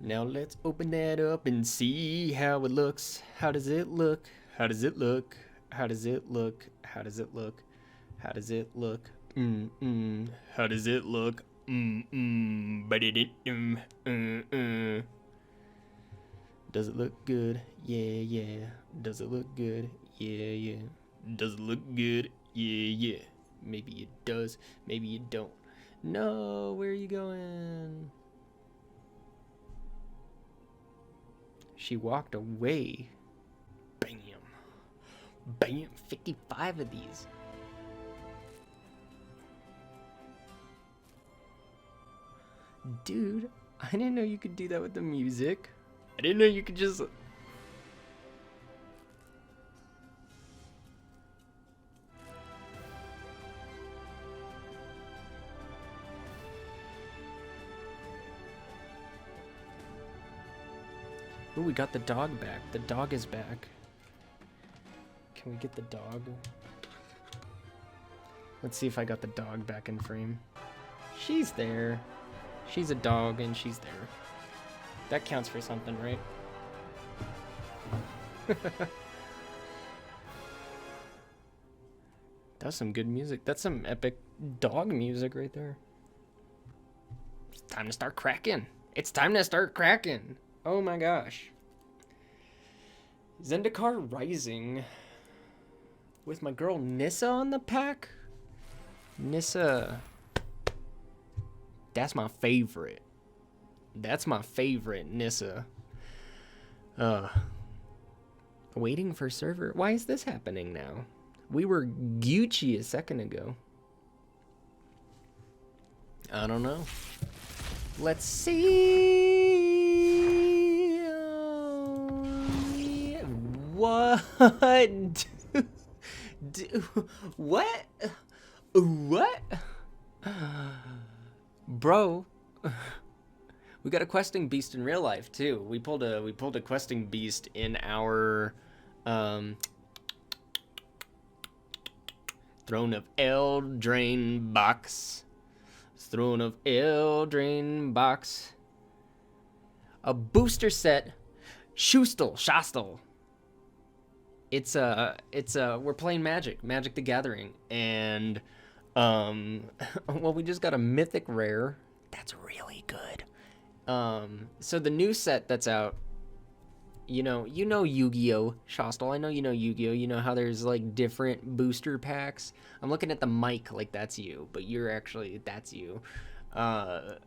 Now let's open that up and see how it looks. How does it look? How does it look? How does it look? How does it look? How does it look? How does it look? Does it look good? Yeah. Does it look good? Yeah. Does it look good? Yeah. Maybe it does. Maybe it don't. No, where are you going? She walked away. Bam. 55 of these. Dude, I didn't know you could do that with the music. I didn't know you could just... Ooh, we got the dog back. The dog is back. Can we get the dog? Let's see if I got the dog back in frame. She's there. She's a dog and she's there. That counts for something, right? That's some good music. That's some epic dog music right there. It's time to start cracking. It's time to start cracking. Oh my gosh. Zendikar Rising. With my girl Nissa on the pack? Nissa. That's my favorite. That's my favorite, Nissa. Waiting for server. Why is this happening now? We were Gucci a second ago. I don't know. Let's see. What? What? What? Bro. We got a questing beast in real life too. We pulled a questing beast in our Throne of Eldraine box. Throne of Eldraine box. A booster set. Shastel. It's we're playing Magic the Gathering, and well, we just got a mythic rare. That's really good. So the new set that's out, you know Yu-Gi-Oh! Shastel. I know you know Yu-Gi-Oh! You know how there's like different booster packs. I'm looking at the mic like that's you, but that's you. But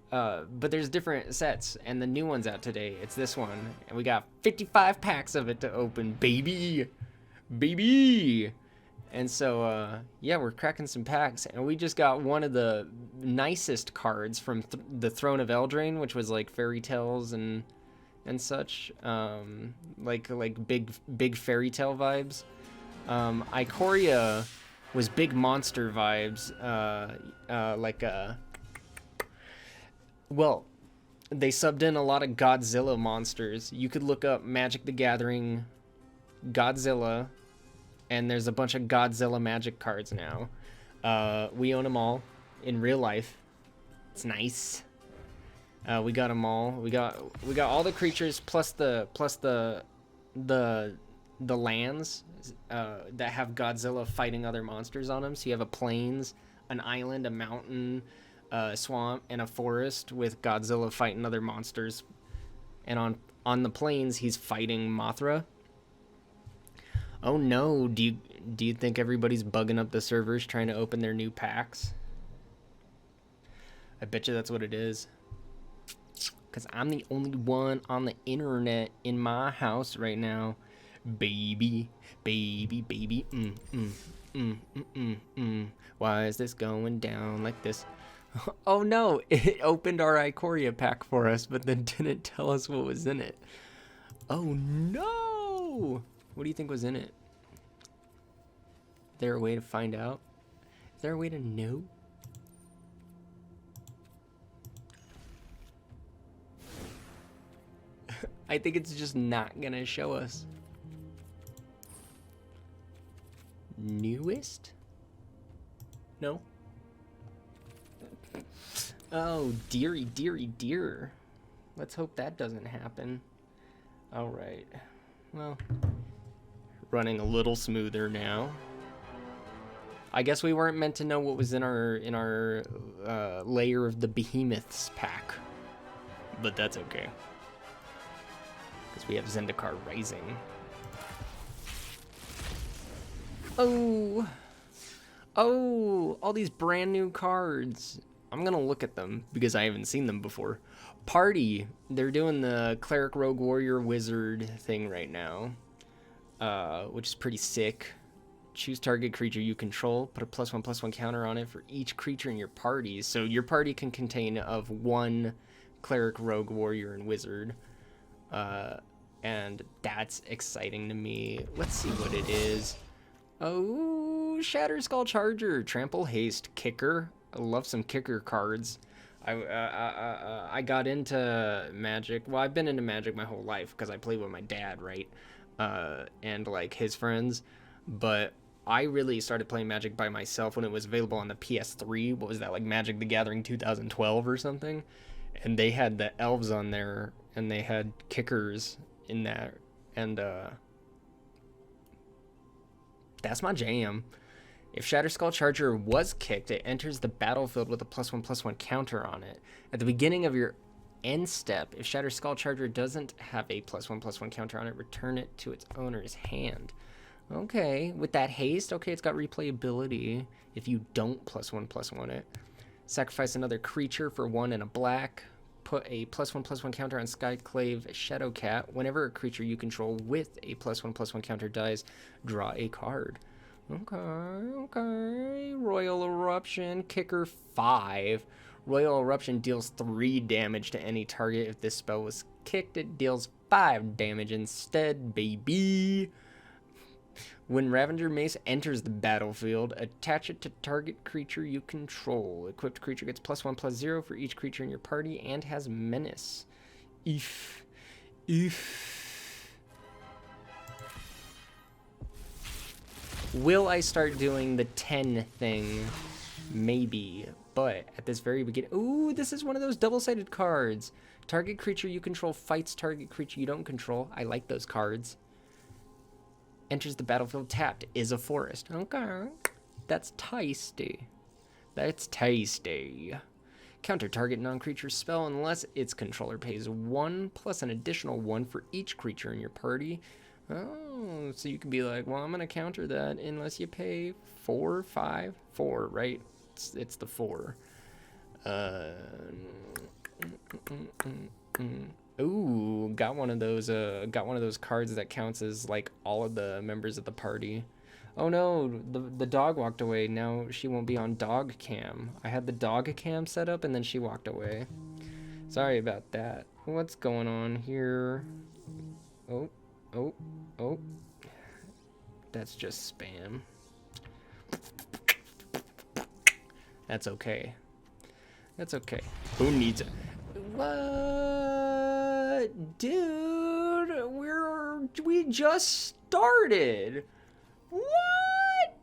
there's different sets, and the new one's out today. It's this one, and we got 55 packs of it to open, baby. And so yeah, we're cracking some packs, and we just got one of the nicest cards from the Throne of Eldraine, which was like fairy tales and such, like big fairy tale vibes. Ikoria was big monster vibes, well, they subbed in a lot of Godzilla monsters. You could look up Magic the Gathering Godzilla, and there's a bunch of Godzilla Magic cards now. We own them all in real life. It's nice. We got them all. We got all the creatures plus the lands that have Godzilla fighting other monsters on them. So you have a plains, an island, a mountain, a swamp, and a forest with Godzilla fighting other monsters. And on the plains, he's fighting Mothra. Oh no, do you think everybody's bugging up the servers trying to open their new packs? I bet you that's what it is. Because I'm the only one on the internet in my house right now. Baby. Why is this going down like this? Oh no, it opened our Ikoria pack for us, but then didn't tell us what was in it. Oh no! What do you think was in it? Is there a way to find out? Is there a way to know? I think it's just not gonna show us. Newest? No? Oh, dearie. Let's hope that doesn't happen. All right. Well, running a little smoother now. I guess we weren't meant to know what was in our layer of the behemoths pack, but that's okay. Because we have Zendikar Rising. Oh, all these brand new cards. I'm gonna look at them because I haven't seen them before. Party, they're doing the Cleric, Rogue, Warrior, Wizard thing right now, which is pretty sick. Choose target creature you control, put a +1/+1 counter on it for each creature in your party. So your party can contain of one Cleric, Rogue, Warrior, and Wizard. And that's exciting to me. Let's see what it is. Oh, Shatterskull Charger, Trample Haste, Kicker. I love some Kicker cards. I got into Magic. Well, I've been into Magic my whole life because I played with my dad, right? And like his friends. But I really started playing Magic by myself when it was available on the PS3. What was that, like Magic the Gathering 2012 or something? And they had the elves on there, and they had kickers in that. And that's my jam. If Shatterskull Charger was kicked, it enters the battlefield with a +1/+1 counter on it. At the beginning of your end step, if Shatterskull Charger doesn't have a +1/+1 counter on it, return it to its owner's hand. Okay, with that haste, okay, it's got replayability if you don't +1/+1 it. Sacrifice another creature for 1 and a black. Put a +1/+1 counter on Skyclave Shadowcat. Whenever a creature you control with a +1/+1 counter dies, draw a card. Okay. Royal Eruption, Kicker 5. Royal Eruption deals 3 damage to any target. If this spell was kicked, it deals 5 damage instead, baby. When Ravager Mace enters the battlefield, attach it to target creature you control. Equipped creature gets +1/+0 for each creature in your party and has Menace. If. Will I start doing the 10 thing? Maybe. But at this very beginning... Ooh, this is one of those double-sided cards. Target creature you control fights target creature you don't control. I like those cards. Enters the battlefield tapped. Is a forest. Okay. That's tasty. That's tasty. Counter target non-creature spell unless its controller pays 1 plus an additional 1 for each creature in your party. Oh, so you can be like, well, I'm going to counter that unless you pay 4, 5, 4, right? It's the 4. Ooh, got one of those cards that counts as like all of the members of the party. Oh no, the dog walked away. Now she won't be on dog cam. I had the dog cam set up and then she walked away. Sorry about that. What's going on here? Oh. That's just spam. That's okay. That's okay. Who needs it? What? Dude, we just started. What?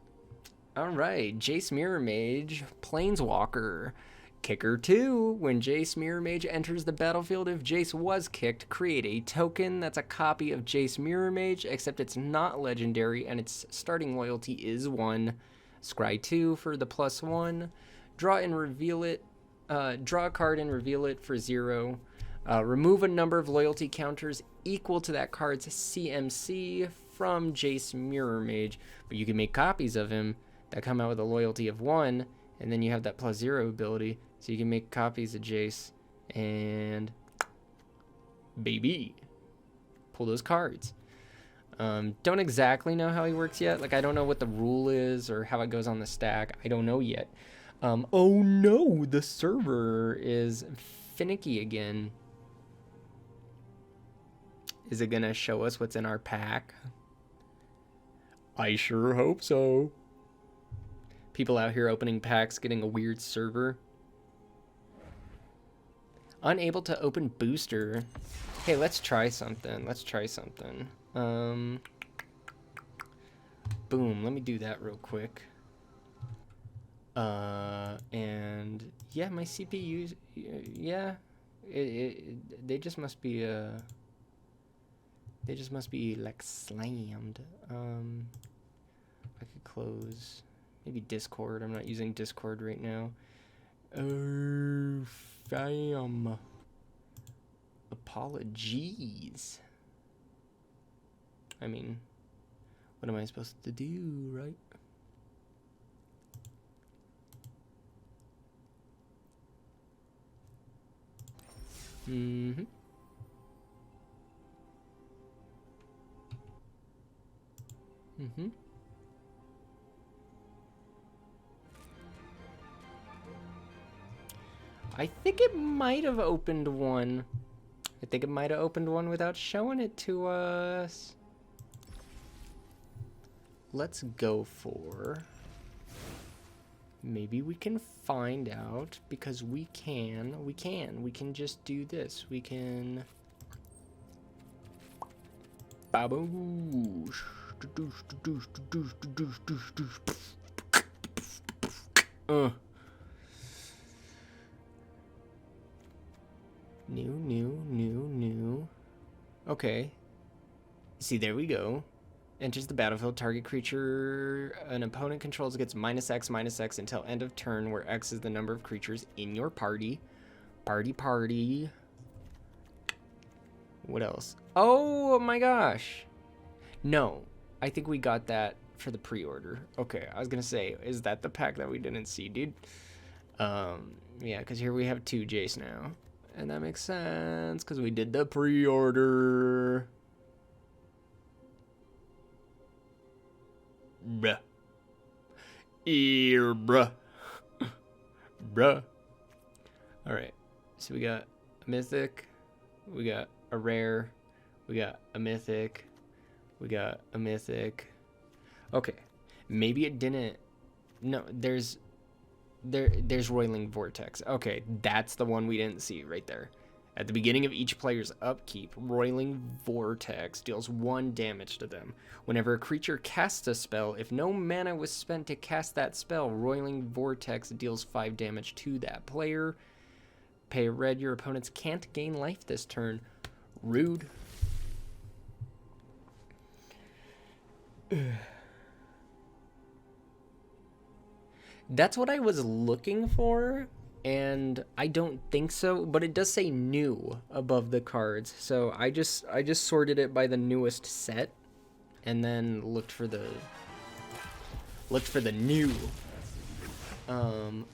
Alright, Jace Mirror Mage, Planeswalker. Kicker 2. When Jace Mirror Mage enters the battlefield, if Jace was kicked, create a token that's a copy of Jace Mirror Mage, except it's not legendary and its starting loyalty is 1. Scry 2 for the +1. Draw and reveal it. Draw a card and reveal it for 0. Remove a number of loyalty counters equal to that card's CMC from Jace Mirror Mage. But you can make copies of him that come out with a loyalty of 1, and then you have that +0 ability. So you can make copies of Jace and baby, pull those cards. Don't exactly know how he works yet. Like, I don't know what the rule is or how it goes on the stack. I don't know yet. Oh no, the server is finicky again. Is it gonna show us what's in our pack? I sure hope so. People out here opening packs, getting a weird server. Unable to open booster. Hey, let's try something. Boom, let me do that real quick. And yeah, my CPU, yeah. They just must be they just must be like slammed. I could close maybe Discord. I'm not using Discord right now. Oh, fam. Apologies. I mean, what am I supposed to do, right? Mm-hmm. Mm-hmm. I think it might have opened one. I think it might have opened one without showing it to us. Let's go for... Maybe we can find out, because we can just do this. We can... Baboosh. New. Okay. See, there we go. Enters the battlefield. Target creature an opponent controls gets -X until end of turn, where X is the number of creatures in your party. Party. What else? Oh my gosh. No, I think we got that for the pre-order. Okay, I was gonna say, is that the pack that we didn't see, dude? Yeah, because here we have 2 Jace now. And that makes sense, because we did the pre-order. Bruh. Bruh. Bruh. Alright, so we got a mythic, we got a rare, we got a mythic, we got a mythic. Okay, maybe it didn't... No, there's Roiling Vortex. Okay, that's the one we didn't see right there. At the beginning of each player's upkeep, Roiling Vortex deals 1 damage to them. Whenever a creature casts a spell, if no mana was spent to cast that spell, Roiling Vortex deals 5 damage to that player. Pay red, your opponents can't gain life this turn. Rude. That's what I was looking for, and I don't think so, but it does say new above the cards. So I just sorted it by the newest set and then looked for the new.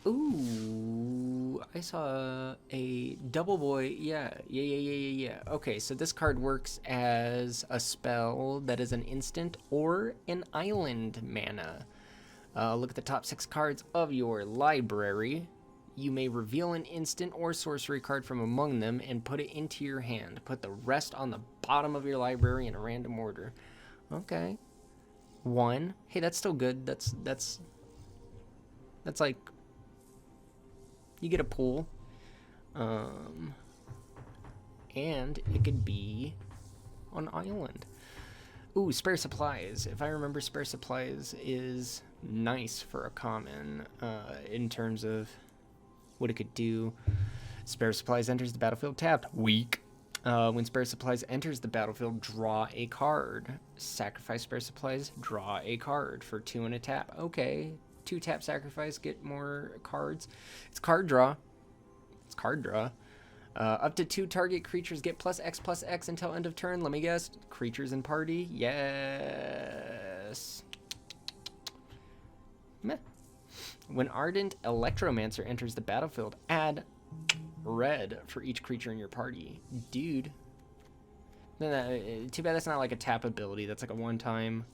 Ooh, I saw a double boy. Yeah. Okay, so this card works as a spell that is an instant or an island mana. Look at the top 6 cards of your library. You may reveal an instant or sorcery card from among them and put it into your hand. Put the rest on the bottom of your library in a random order. Okay. 1. Hey, that's still good. That's like, you get a pool. And it could be on island. Ooh, spare supplies. If I remember, spare supplies is nice for a common in terms of what it could do. Spare supplies enters the battlefield tapped. Weak. When spare supplies enters the battlefield, draw a card. Sacrifice spare supplies, draw a card for 2 and a tap. Okay, 2 tap sacrifice, get more cards. It's card draw. Up to 2 target creatures get +X until end of turn. Let me guess. Creatures in party? Yes. Meh. When Ardent Electromancer enters the battlefield, add red for each creature in your party. Dude. Too bad that's not like a tap ability. That's like a one-time.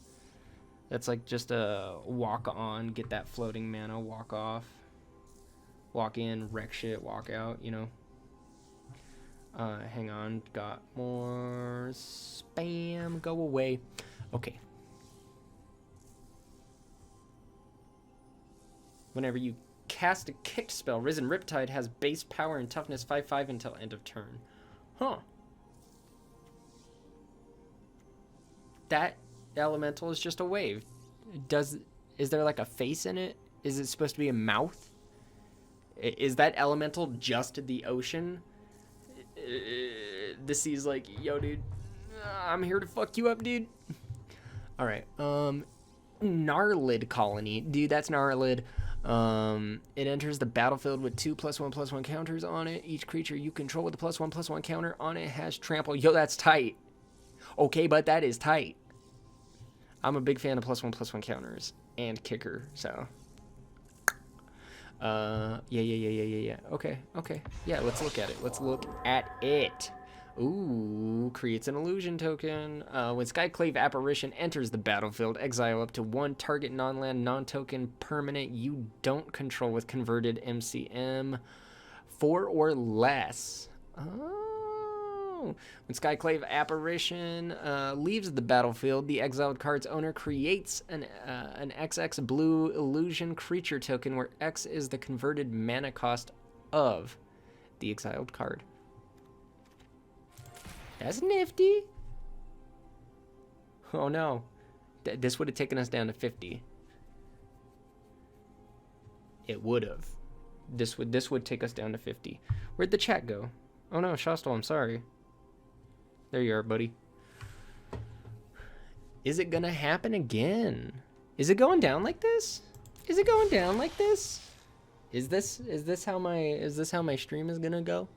That's like just a walk on, get that floating mana, walk off. Walk in, wreck shit, walk out, you know. Hang on, got more spam, go away. Okay. Whenever you cast a kicked spell, Risen Riptide has base power and toughness 5/5 until end of turn. Huh. That elemental is just a wave. Is there like a face in it? Is it supposed to be a mouth? Is that elemental just the ocean? The C's like, yo, dude, I'm here to fuck you up, dude. All right. Gnarlid Colony. Dude, that's Gnarlid. It enters the battlefield with 2+1/+1 counters on it. Each creature you control with a +1/+1 counter on it has trample. Yo, that's tight. Okay, but that is tight. I'm a big fan of +1/+1 counters and kicker, so. Yeah. Okay. Yeah, let's look at it. Let's look at it. Ooh, creates an illusion token. When Skyclave Apparition enters the battlefield, exile up to 1 target non-land, non-token permanent you don't control with converted MCM 4 or less. Oh. When Skyclave Apparition leaves the battlefield, the exiled card's owner creates an XX blue illusion creature token where X is the converted mana cost of the exiled card. That's nifty. Oh no. This would have taken us down to 50. It would have. This would take us down to 50. Where'd the chat go? Oh no, Shostal, I'm sorry. There you are, buddy. Is it gonna happen again? Is it going down like this? Is it going down like this? Is this how my stream is gonna go?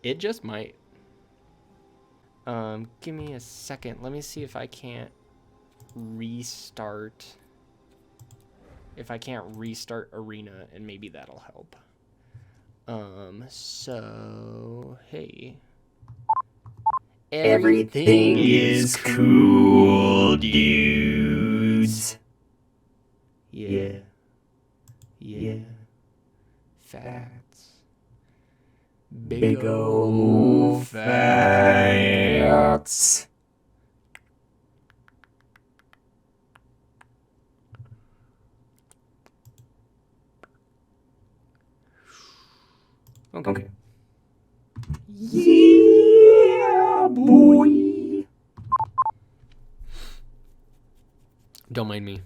It just might. Give me a second. Let me see if I can't restart. If I can't restart Arena, and maybe that'll help. So, hey. Everything is cool, dudes. Yeah. Facts. Big ol' facts. Okay. Yeah, boy. Don't mind me.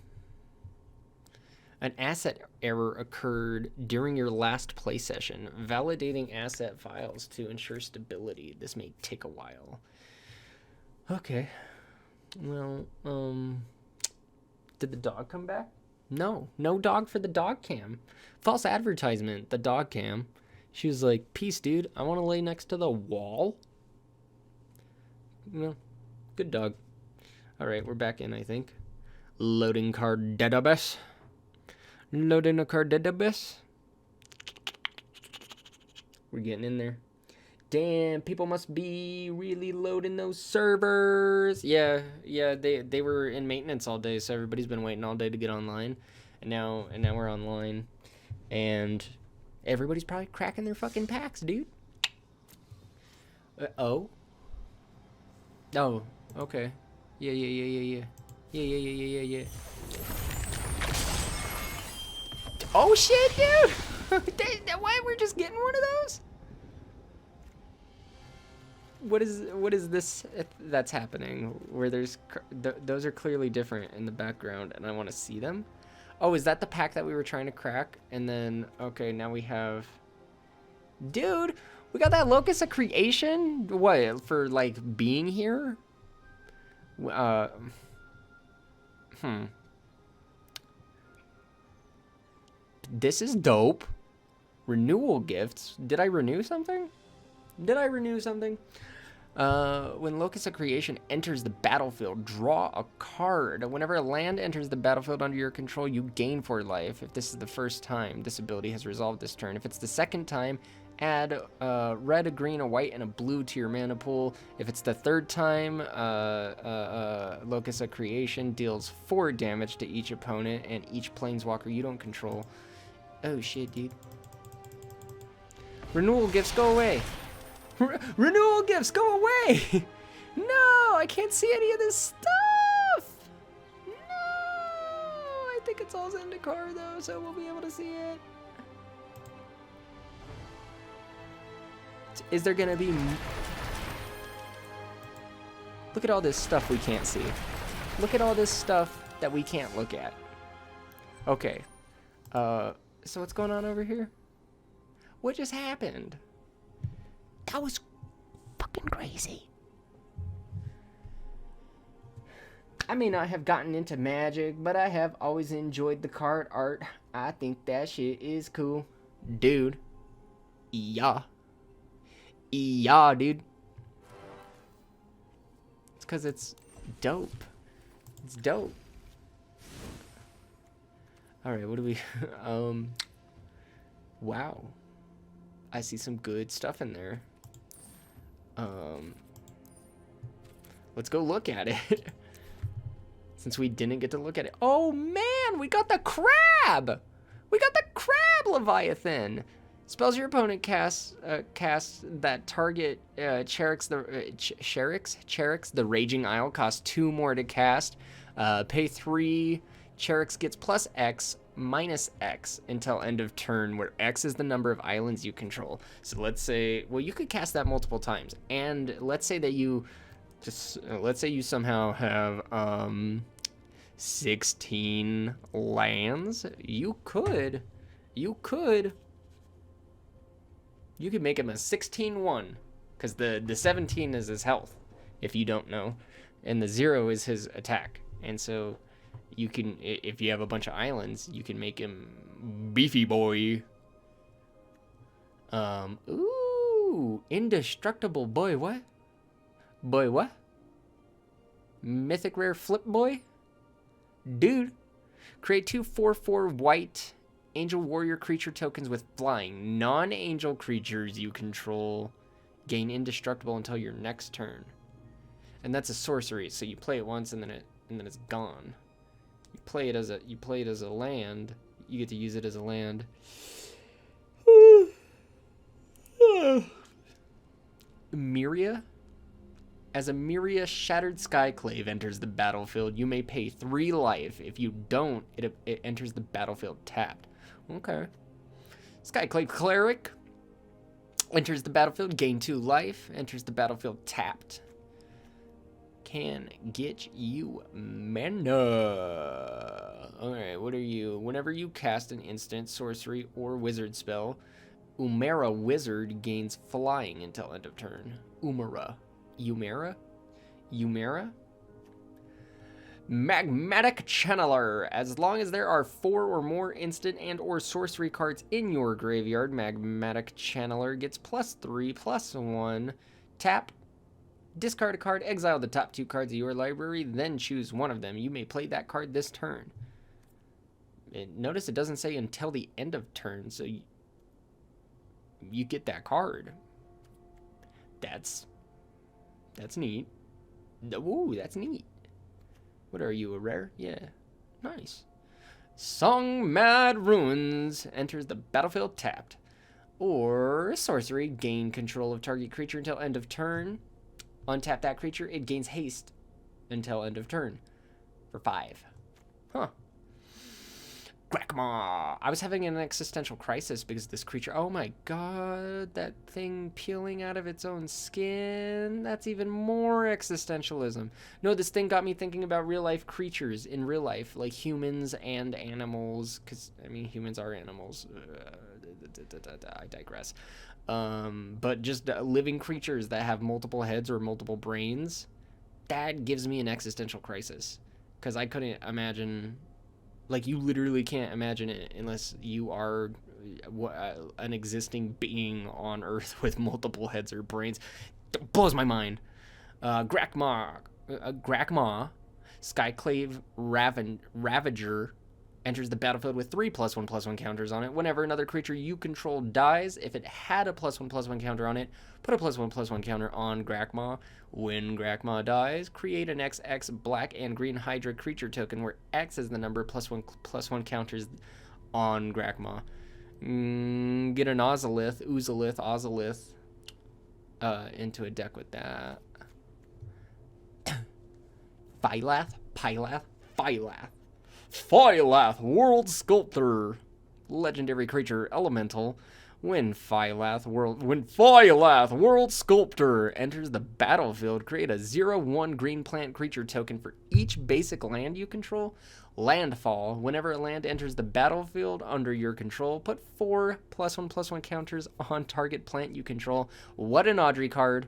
An asset error occurred during your last play session. Validating asset files to ensure stability. This may take a while. Okay. Well, did the dog come back? No dog for the dog cam. False advertisement, the dog cam. She was like, peace, dude. I want to lay next to the wall. Well, good dog. All right, we're back in, I think. Loading card database. Loading a card database. We're getting in there. Damn, people must be really loading those servers. Yeah, they were in maintenance all day, so everybody's been waiting all day to get online. And now we're online. And everybody's probably cracking their fucking packs, dude. Oh, okay. Yeah. Oh shit, dude! Why we're just getting one of those? What is this that's happening? Where there's those are clearly different in the background, and I want to see them. Oh, is that the pack that we were trying to crack? And then okay, now we have. Dude, we got that Locus of Creation. What for? Like being here? This is dope. Renewal gifts. Did I renew something? When Locus of Creation enters the battlefield, draw a card. Whenever a land enters the battlefield under your control, you gain 4 life. If this is the first time, this ability has resolved this turn. If it's the second time, add a red, a green, a white, and a blue to your mana pool. If it's the third time, Locus of Creation deals 4 damage to each opponent and each planeswalker you don't control. Oh shit, dude. Renewal gifts, go away. Renewal gifts, go away. No, I can't see any of this stuff. No, I think it's all Zendikar though, so we'll be able to see it. Is there gonna be... Look at all this stuff we can't see. Look at all this stuff that we can't look at. Okay. So what's going on over here? What just happened? That was fucking crazy. I may not have gotten into Magic, but I have always enjoyed the card art. I think that shit is cool. Dude. Yeah. Yeah, dude. It's because it's dope. It's dope. Alright, what do we... Wow. I see some good stuff in there. Let's go look at it. Since we didn't get to look at it. Oh, man! We got the crab! We got the crab Leviathan! Spells your opponent casts that target Cherix the Raging Isle costs 2 more to cast. Pay 3. Cherix gets plus X minus X until end of turn, where X is the number of islands you control. So let's say, well, you could cast that multiple times, and let's say that you let's say you somehow have 16 lands. You could make him a 16-1, because the 17 is his health, if you don't know, and the 0 is his attack. And so you can, if you have a bunch of islands, you can make him beefy boy. Ooh, indestructible boy. What? Boy, what? Mythic rare flip boy? Dude. Create 2 4/4 white Angel Warrior creature tokens with flying. Non-angel creatures you control gain indestructible until your next turn. And that's a sorcery, so you play it once and then it's gone. You play it as a land. You get to use it as a land. Myria. As a Myria Shattered Skyclave enters the battlefield, you may pay 3 life. If you don't, it enters the battlefield tapped. Okay. Skyclave Cleric enters the battlefield, gain 2 life, enters the battlefield tapped. Can get you mana. Alright, what are you? Whenever you cast an instant, sorcery, or wizard spell, Umera Wizard gains flying until end of turn. Umera. Magmatic Channeler. As long as there are 4 or more instant and or sorcery cards in your graveyard, Magmatic Channeler gets +3/+1. Tap. Discard a card, exile the top 2 cards of your library, then choose one of them. You may play that card this turn. Notice it doesn't say until the end of turn, so you get that card. That's neat. Ooh, that's neat. What are you, a rare? Yeah, nice. Song Mad Ruins enters the battlefield tapped. Or sorcery, gain control of target creature until end of turn. Untap that creature, it gains haste until end of turn for 5. Huh. Grakma. I was having an existential crisis because this creature, oh my god, that thing peeling out of its own skin. That's even more existentialism. No, this thing got me thinking about real life creatures in real life, like humans and animals, because, I mean, humans are animals. I digress. But just living creatures that have multiple heads or multiple brains, that gives me an existential crisis, because I couldn't imagine, like, you literally can't imagine it unless you are an existing being on Earth with multiple heads or brains. It blows my mind. Grakma, Skyclave Ravager enters the battlefield with 3 +1/+1 counters on it. Whenever another creature you control dies, if it had a +1/+1 counter on it, put a +1/+1 counter on Grakma. When Grakma dies, create an XX black and green Hydra creature token where X is the number of +1/+1 counters on Grakma. Get an Ozolith into a deck with that. Phylath, World Sculptor, legendary creature, elemental. When Phylath World Sculptor enters the battlefield, create a 0/1 green plant creature token for each basic land you control. Landfall. Whenever a land enters the battlefield under your control, put 4 +1/+1 counters on target plant you control. What an Audrey card.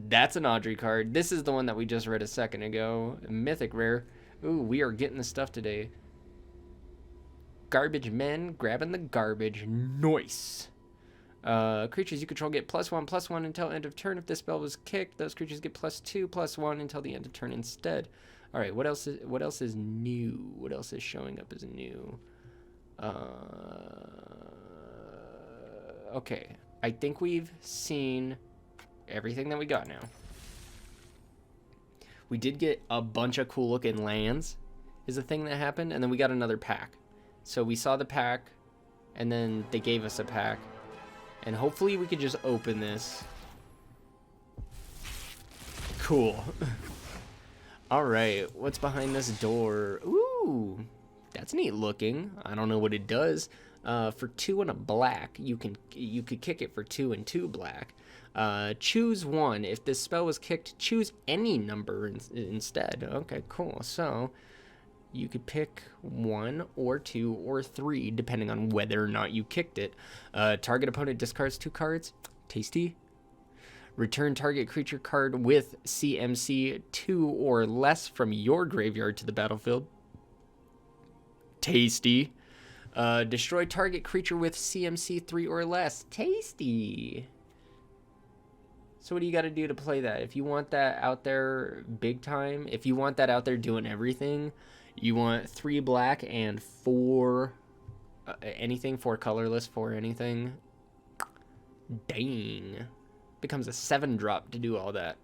That's an Audrey card. This is the one that we just read a second ago. Mythic rare. Ooh, we are getting the stuff today. Garbage men grabbing the garbage. Nice. Creatures you control get +1/+1 until end of turn. If this spell was kicked, those creatures get +2/+1 until the end of turn instead. All right, what else is new? What else is showing up as new? Okay, I think we've seen everything that we got now. We did get a bunch of cool looking lands is a thing that happened, and then we got another pack. So we saw the pack, and then they gave us a pack, and hopefully we could just open this. Cool. All right, what's behind this door? Ooh, that's neat looking. I don't know what it does. For 2 and a black, you could kick it for 2 and 2 black. Choose one. If this spell was kicked, choose any number instead. Okay, cool. So you could pick 1 or 2 or 3, depending on whether or not you kicked it. Target opponent discards 2 cards. Tasty. Return target creature card with CMC 2 or less from your graveyard to the battlefield. Tasty. Destroy target creature with CMC 3 or less. Tasty. So what do you got to do to play that? If you want that out there big time, if you want that out there doing everything, you want 3 black and 4 anything, 4 colorless, 4 anything. Dang. Becomes a 7-drop to do all that.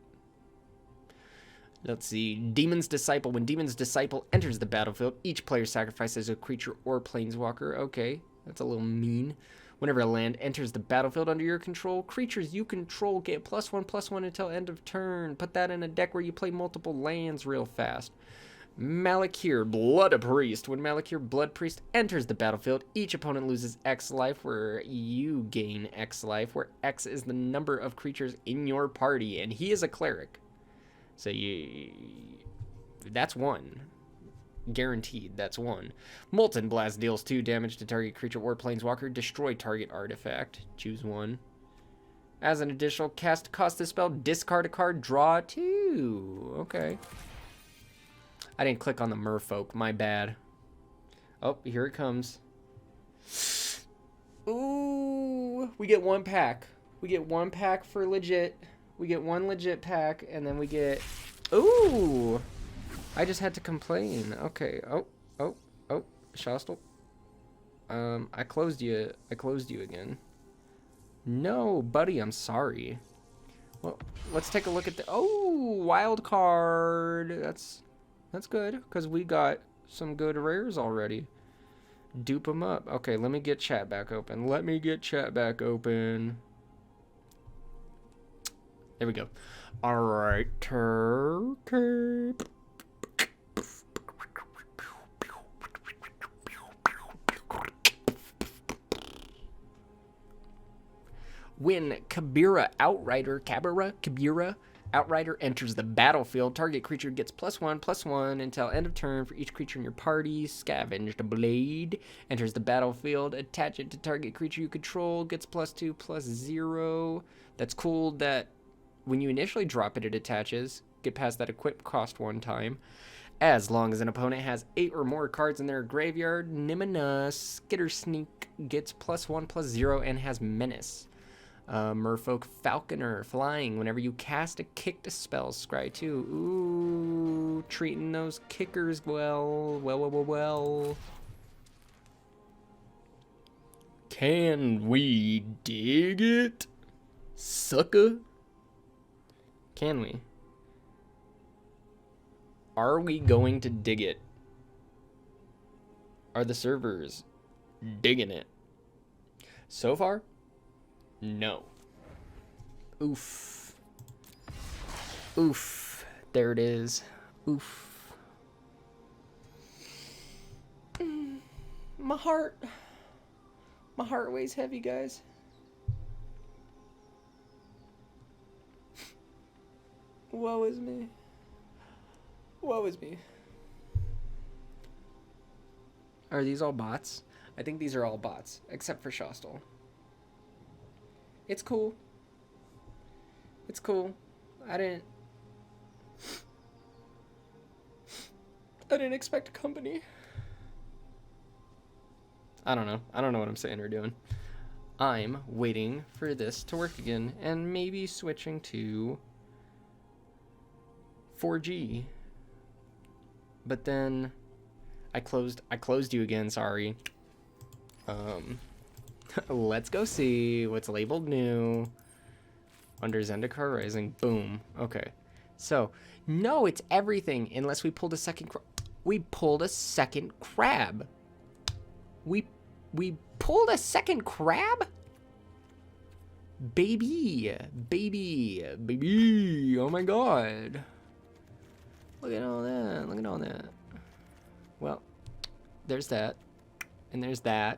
Let's see. Demon's Disciple. When Demon's Disciple enters the battlefield, each player sacrifices a creature or planeswalker. Okay, that's a little mean. Whenever a land enters the battlefield under your control, creatures you control get +1/+1 until end of turn. Put that in a deck where you play multiple lands real fast. Malakir, Blood Priest. When Malakir, Blood Priest enters the battlefield, each opponent loses X life, where you gain X life, where X is the number of creatures in your party, and he is a cleric. So that's 1. Guaranteed, that's 1. Molten Blast deals 2 damage to target creature or planeswalker. Destroy target artifact. Choose 1. As an additional cast cost this spell, discard a card, draw 2. Okay. I didn't click on the merfolk, my bad. Oh, here it comes. Ooh, we get 1 pack. We get 1 pack for legit. We get 1 legit pack, and then we get... Ooh! I just had to complain. Okay. Oh. Shostel. I closed you again. No, buddy, I'm sorry. Well, let's take a look at the... Oh, wild card. That's good, because we got some good rares already. Dupe them up. Okay, let me get chat back open. There we go. All right. Okay. When Kabira Outrider enters the battlefield, target creature gets +1/+1 until end of turn for each creature in your party. Scavenged Blade enters the battlefield. Attach it to target creature you control. Gets +2/+0. That's cool that when you initially drop it, it attaches. Get past that equip cost 1 time. As long as an opponent has 8 or more cards in their graveyard, Nimina Skitter Sneak gets +1/+0 and has Menace. Merfolk Falconer, flying. Whenever you cast a kicked spell, scry 2. Ooh, treating those kickers well. Can we dig it, sucker? Can we? Are we going to dig it? Are the servers digging it? So far, no. Oof. There it is. Oof. My heart weighs heavy, guys. Woe is me. Are these all bots? I think these are all bots, except for Shostal. It's cool. It's cool. I didn't expect company. I don't know. I don't know what I'm saying or doing. I'm waiting for this to work again and maybe switching to 4G. But then I closed you again, sorry. Let's go see what's labeled new under Zendikar Rising. Boom. Okay. So, no, it's everything unless we pulled a second we pulled a second crab. We pulled a second crab? Baby. Oh my god. Look at all that. Well, there's that. And there's that.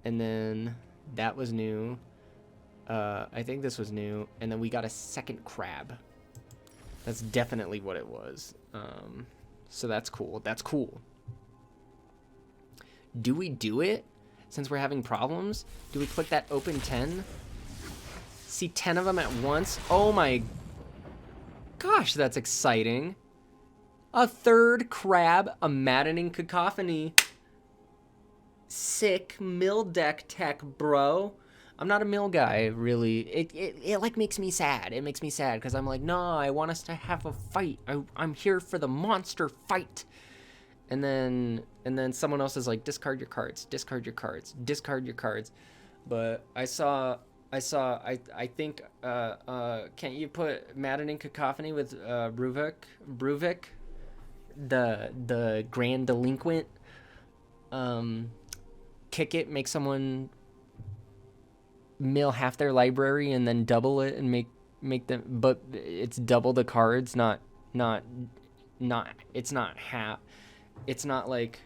And then that was new. I think this was new. And then we got a second crab. That's definitely what it was. So that's cool. That's cool. Do we do it? Since we're having problems? Do we click that open 10? See 10 of them at once? Oh my gosh, that's exciting. A third crab, a maddening cacophony. Sick mill deck tech, bro. I'm not a mill guy, really. It like makes me sad. It makes me sad because I'm like, no, I want us to have a fight. I'm here for the monster fight. And then someone else is like, discard your cards. But I think, can't you put maddening cacophony with Bruvik, the grand delinquent? Kick it, make someone mill half their library and then double it and make them, but it's double the cards, not it's not half. It's not like,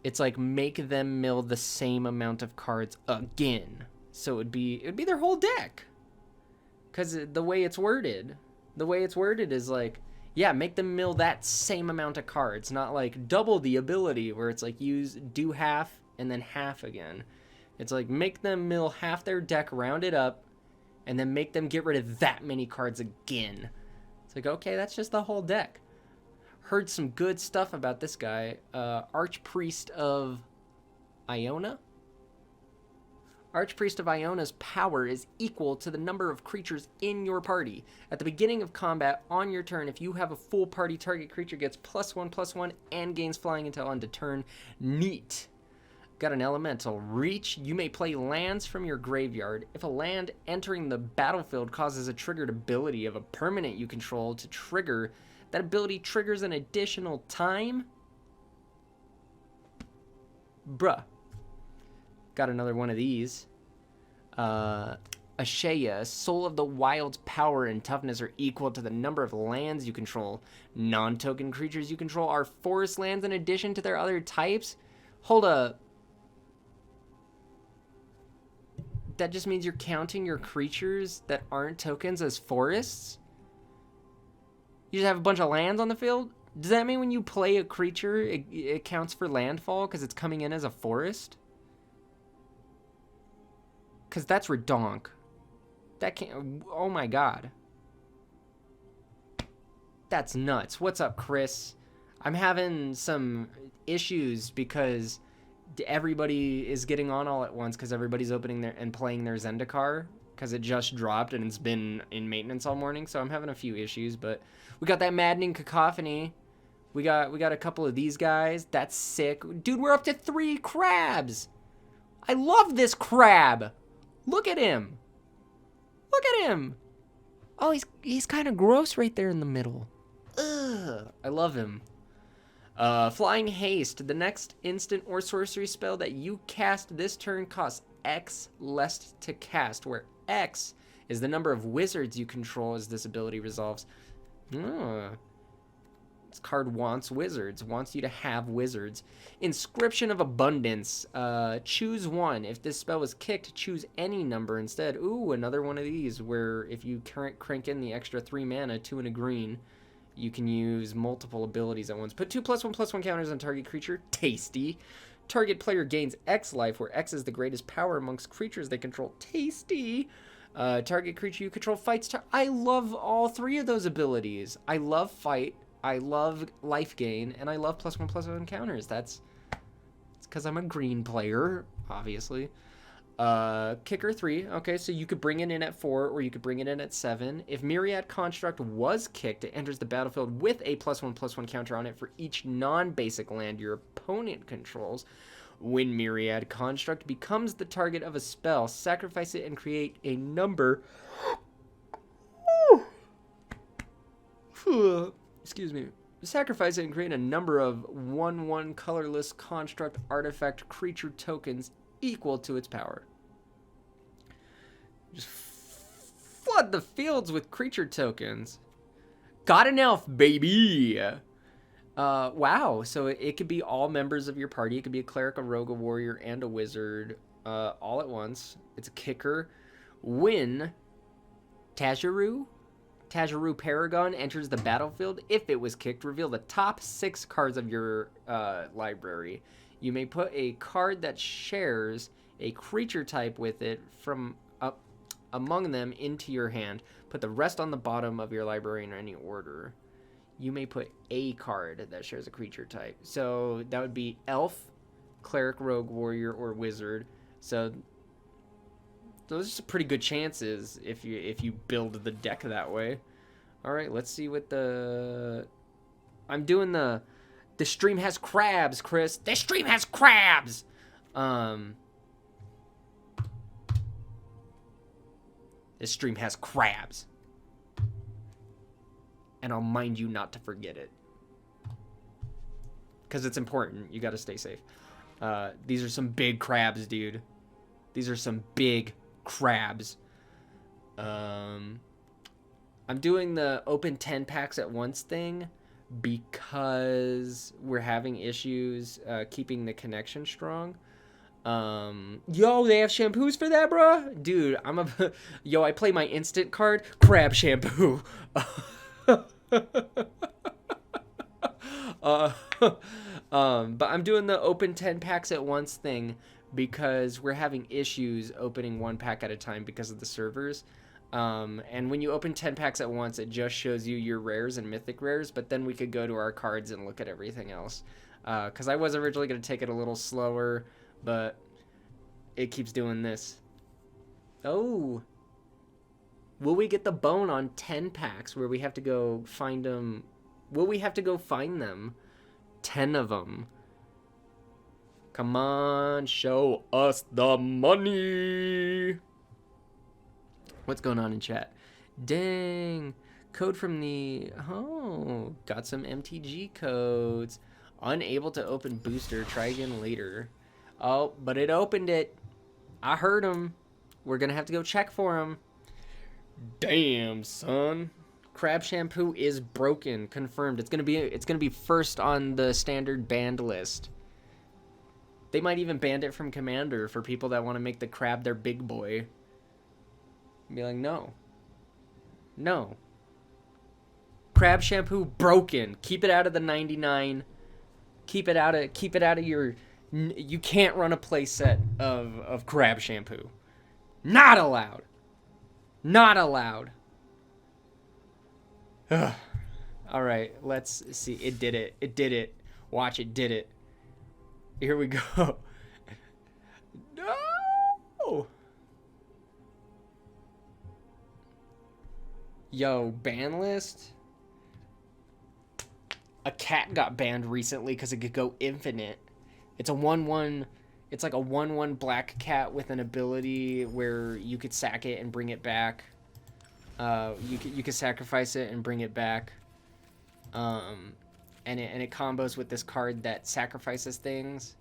it's like make them mill the same amount of cards again. So it'd be their whole deck. Cause the way it's worded is like, yeah, make them mill that same amount of cards, not like double the ability where it's like do half and then half again. It's like make them mill half their deck, round it up, and then make them get rid of that many cards again. It's like, okay, that's just the whole deck. Heard some good stuff about this guy. Archpriest of Iona? Archpriest of Iona's power is equal to the number of creatures in your party. At the beginning of combat, on your turn, if you have a full party, target creature gets +1/+1 and gains flying until end of turn. Neat. Got an elemental. Reach. You may play lands from your graveyard. If a land entering the battlefield causes a triggered ability of a permanent you control to trigger, that ability triggers an additional time? Bruh. Got another one of these. Ashaya, Soul of the Wild's power and toughness are equal to the number of lands you control. Non-token creatures you control are forest lands in addition to their other types? Hold up. That just means you're counting your creatures that aren't tokens as forests? You just have a bunch of lands on the field? Does that mean when you play a creature, it counts for landfall because it's coming in as a forest? Because that's redonk. That can't... Oh my god. That's nuts. What's up, Chris? I'm having some issues because everybody is getting on all at once because everybody's opening their and playing their Zendikar because it just dropped and it's been in maintenance all morning, so I'm having a few issues. But we got that maddening cacophony. We got a couple of these guys. That's sick. Dude, we're up to 3 crabs. I love this crab. Look at him. Look at him. Oh, he's kind of gross right there in the middle. Ugh. I love him. Flying Haste. The next instant or sorcery spell that you cast this turn costs X less to cast, where X is the number of wizards you control as this ability resolves. This card wants wizards, wants you to have wizards. Inscription of Abundance. Choose one. If this spell was kicked, choose any number instead. Ooh, another one of these where if you crank in the extra 3 mana, 2 and a green, You can use multiple abilities at once. Put 2+1/+1 counters on target creature. Tasty. Target player gains X life, where X is the greatest power amongst creatures they control. Tasty. Target creature you control fights. I love all three of those abilities. I love fight. I love life gain, and I love +1/+1 counters. It's because I'm a green player, obviously. Kicker 3. Okay, so you could bring it in at 4, or you could bring it in at 7. If Myriad Construct was kicked, it enters the battlefield with a +1/+1 counter on it for each non-basic land your opponent controls. When Myriad Construct becomes the target of a spell, sacrifice it and create a number. Excuse me. Sacrifice it and create a number of 1/1 colorless construct artifact creature tokens equal to its power. Just flood the fields with creature tokens. Got an elf, baby! Wow, so it could be all members of your party. It could be a cleric, a rogue, a warrior, and a wizard all at once. It's a kicker. When Tajaru Paragon enters the battlefield, if it was kicked, reveal the top 6 cards of your library. You may put a card that shares a creature type with it from among them into your hand. Put the rest on the bottom of your library in any order. You may put a card that shares a creature type. So that would be elf, cleric, rogue, warrior, or wizard. So those are some pretty good chances if you build the deck that way. All right, let's see what I'm doing the stream has crabs, Chris. The stream has crabs. This stream has crabs. And I'll mind you not to forget it. Because it's important. You got to stay safe. These are some big crabs, dude. These are some big crabs. I'm doing the open 10 packs at once thing because we're having issues keeping the connection strong. Yo, they have shampoos for that, bro? Dude, yo, I play my instant card, crab shampoo. But I'm doing the open 10 packs at once thing because we're having issues opening 1 pack at a time because of the servers. And when you open 10 packs at once, it just shows you your rares and mythic rares, but then we could go to our cards and look at everything else. Because I was originally going to take it a little slower, but it keeps doing this. Oh. Will we get the bone on 10 packs where we have to go find them? Will we have to go find them? 10 of them. Come on, show us the money. What's going on in chat? Dang. Code from the... Oh, got some MTG codes. Unable to open booster. Try again later. Oh, but it opened it. I heard him. We're going to have to go check for him. Damn, son. Crab shampoo is broken. Confirmed. It's gonna be first on the standard banned list. They might even ban it from Commander for people that want to make the crab their big boy. Be like, no. No. Crab shampoo broken. Keep it out of the 99. Keep it out of your... You can't run a play set of crab shampoo. Not allowed. Not allowed. Ugh. All right, let's see. It did it. It did it. Watch, it did it. Here we go. No! Yo, ban list? A cat got banned recently because it could go infinite. It's a 1/1... It's like a 1/1 black cat with an ability where you could sack it and bring it back. You could sacrifice it and bring it back. And it combos with this card that sacrifices things.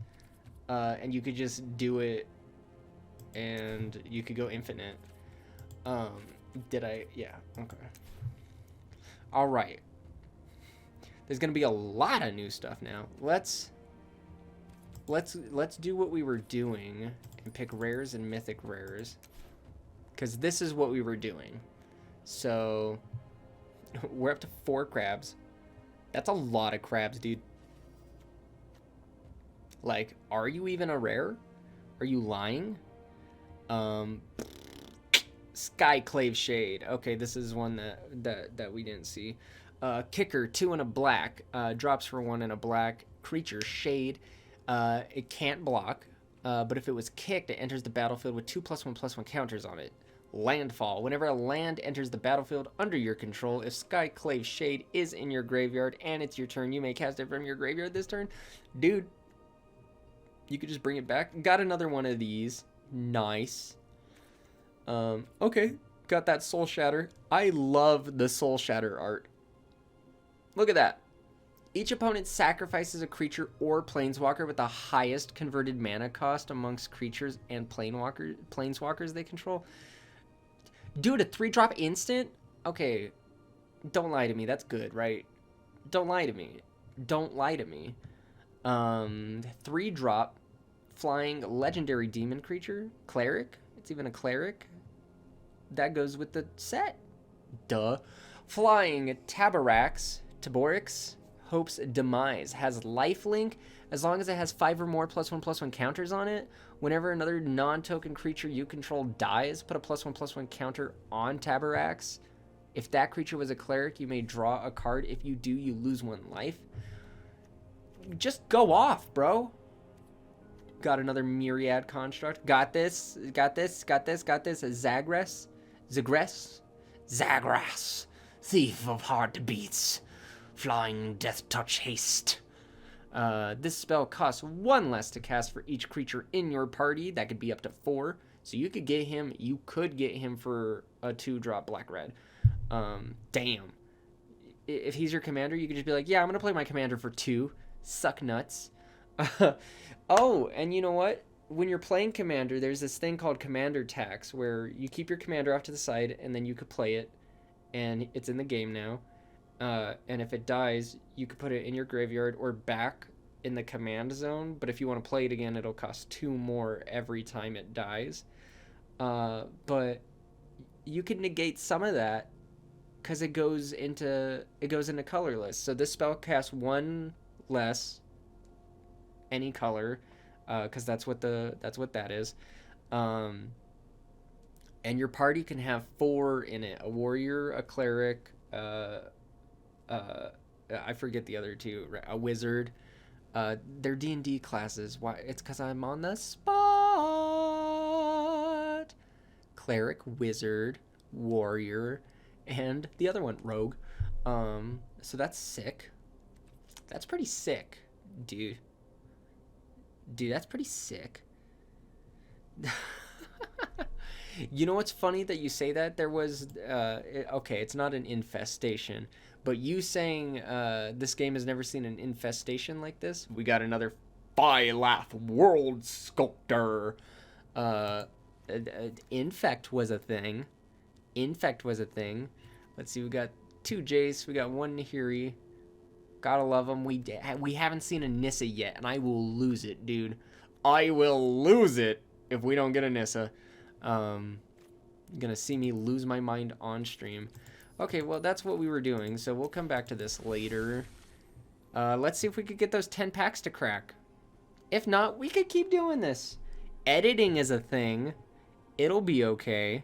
And you could just do it and you could go infinite. Yeah, okay. All right. There's going to be a lot of new stuff now. Let's do what we were doing and pick rares and mythic rares, because this is what we were doing. So we're up to 4 crabs. That's a lot of crabs, dude. Like, are you even a rare? Are you lying? Skyclave Shade. Okay, this is one that we didn't see. Kicker, 2 and a black. Drops for 1 and a black. Creature, Shade. It can't block, but if it was kicked, it enters the battlefield with 2+1/+1 counters on it. Landfall. Whenever a land enters the battlefield under your control, if Skyclave Shade is in your graveyard and it's your turn, you may cast it from your graveyard this turn. Dude, you could just bring it back. Got another one of these. Nice. Okay. Got that Soul Shatter. I love the Soul Shatter art. Look at that. Each opponent sacrifices a creature or planeswalker with the highest converted mana cost amongst creatures and planeswalkers they control. Dude, a 3-drop instant? Okay, don't lie to me. That's good, right? Don't lie to me. Don't lie to me. 3-drop flying legendary demon creature. Cleric. It's even a cleric. That goes with the set. Duh. Flying Taborix. Hope's Demise. Has lifelink. As long as it has 5 or more +1/+1 counters on it, whenever another non-token creature you control dies, put a +1/+1 counter on Taborix. If that creature was a cleric, you may draw a card. If you do, you lose 1 life. Just go off, bro. Got another Myriad Construct. Got this. Zagras. Thief of Heartbeats. Flying Death Touch Haste. This spell costs 1 less to cast for each creature in your party. That could be up to 4. So you could get him for a 2-drop black-red. Damn. If he's your commander, you could just be like, yeah, I'm going to play my commander for 2. Suck nuts. Oh, and you know what? When you're playing commander, there's this thing called commander tax, where you keep your commander off to the side, and then you could play it, and it's in the game now. And if it dies, you could put it in your graveyard or back in the command zone. But if you want to play it again, it'll cost 2 more every time it dies. But you can negate some of that because it goes into colorless. So this spell casts 1 less any color, because that's what that is. And your party can have 4 in it: a warrior, a cleric, I forget the other 2. A wizard. They're D&D classes. Why? It's because I'm on the spot. Cleric, wizard, warrior, and the other one, rogue. So that's sick. That's pretty sick, dude. Dude, that's pretty sick. You know what's funny that you say that? There was, okay, it's not an infestation, but you saying this game has never seen an infestation like this. We got another Phylath World Sculptor. Infect was a thing. Let's see, we got 2 Jace, we got 1 Nahiri. Gotta love them. We haven't seen a Nissa yet, and I will lose it, dude. I will lose it if we don't get a Nissa. Gonna see me lose my mind on stream. Okay, well, that's what we were doing, so we'll come back to this later. Let's see if we could get those 10 packs to crack. If not, we could keep doing this. Editing is a thing. It'll be okay.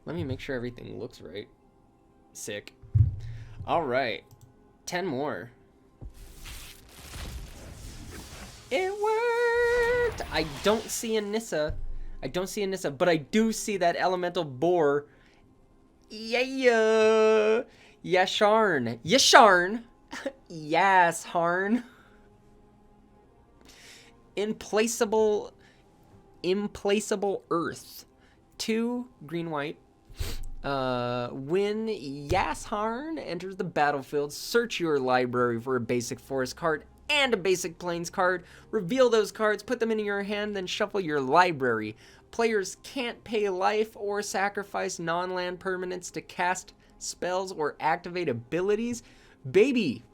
Let me make sure everything looks right. Sick. All right. 10 more. It worked! I don't see a Nissa. But I do see that elemental boar. Yeah! Yasharn. Yes, Harn. Implaceable Earth. 2 green-white. When Yasharn enters the battlefield, search your library for a basic forest card and a basic plains card. Reveal those cards, put them in your hand, then shuffle your library. Players can't pay life or sacrifice non-land permanents to cast spells or activate abilities. Baby,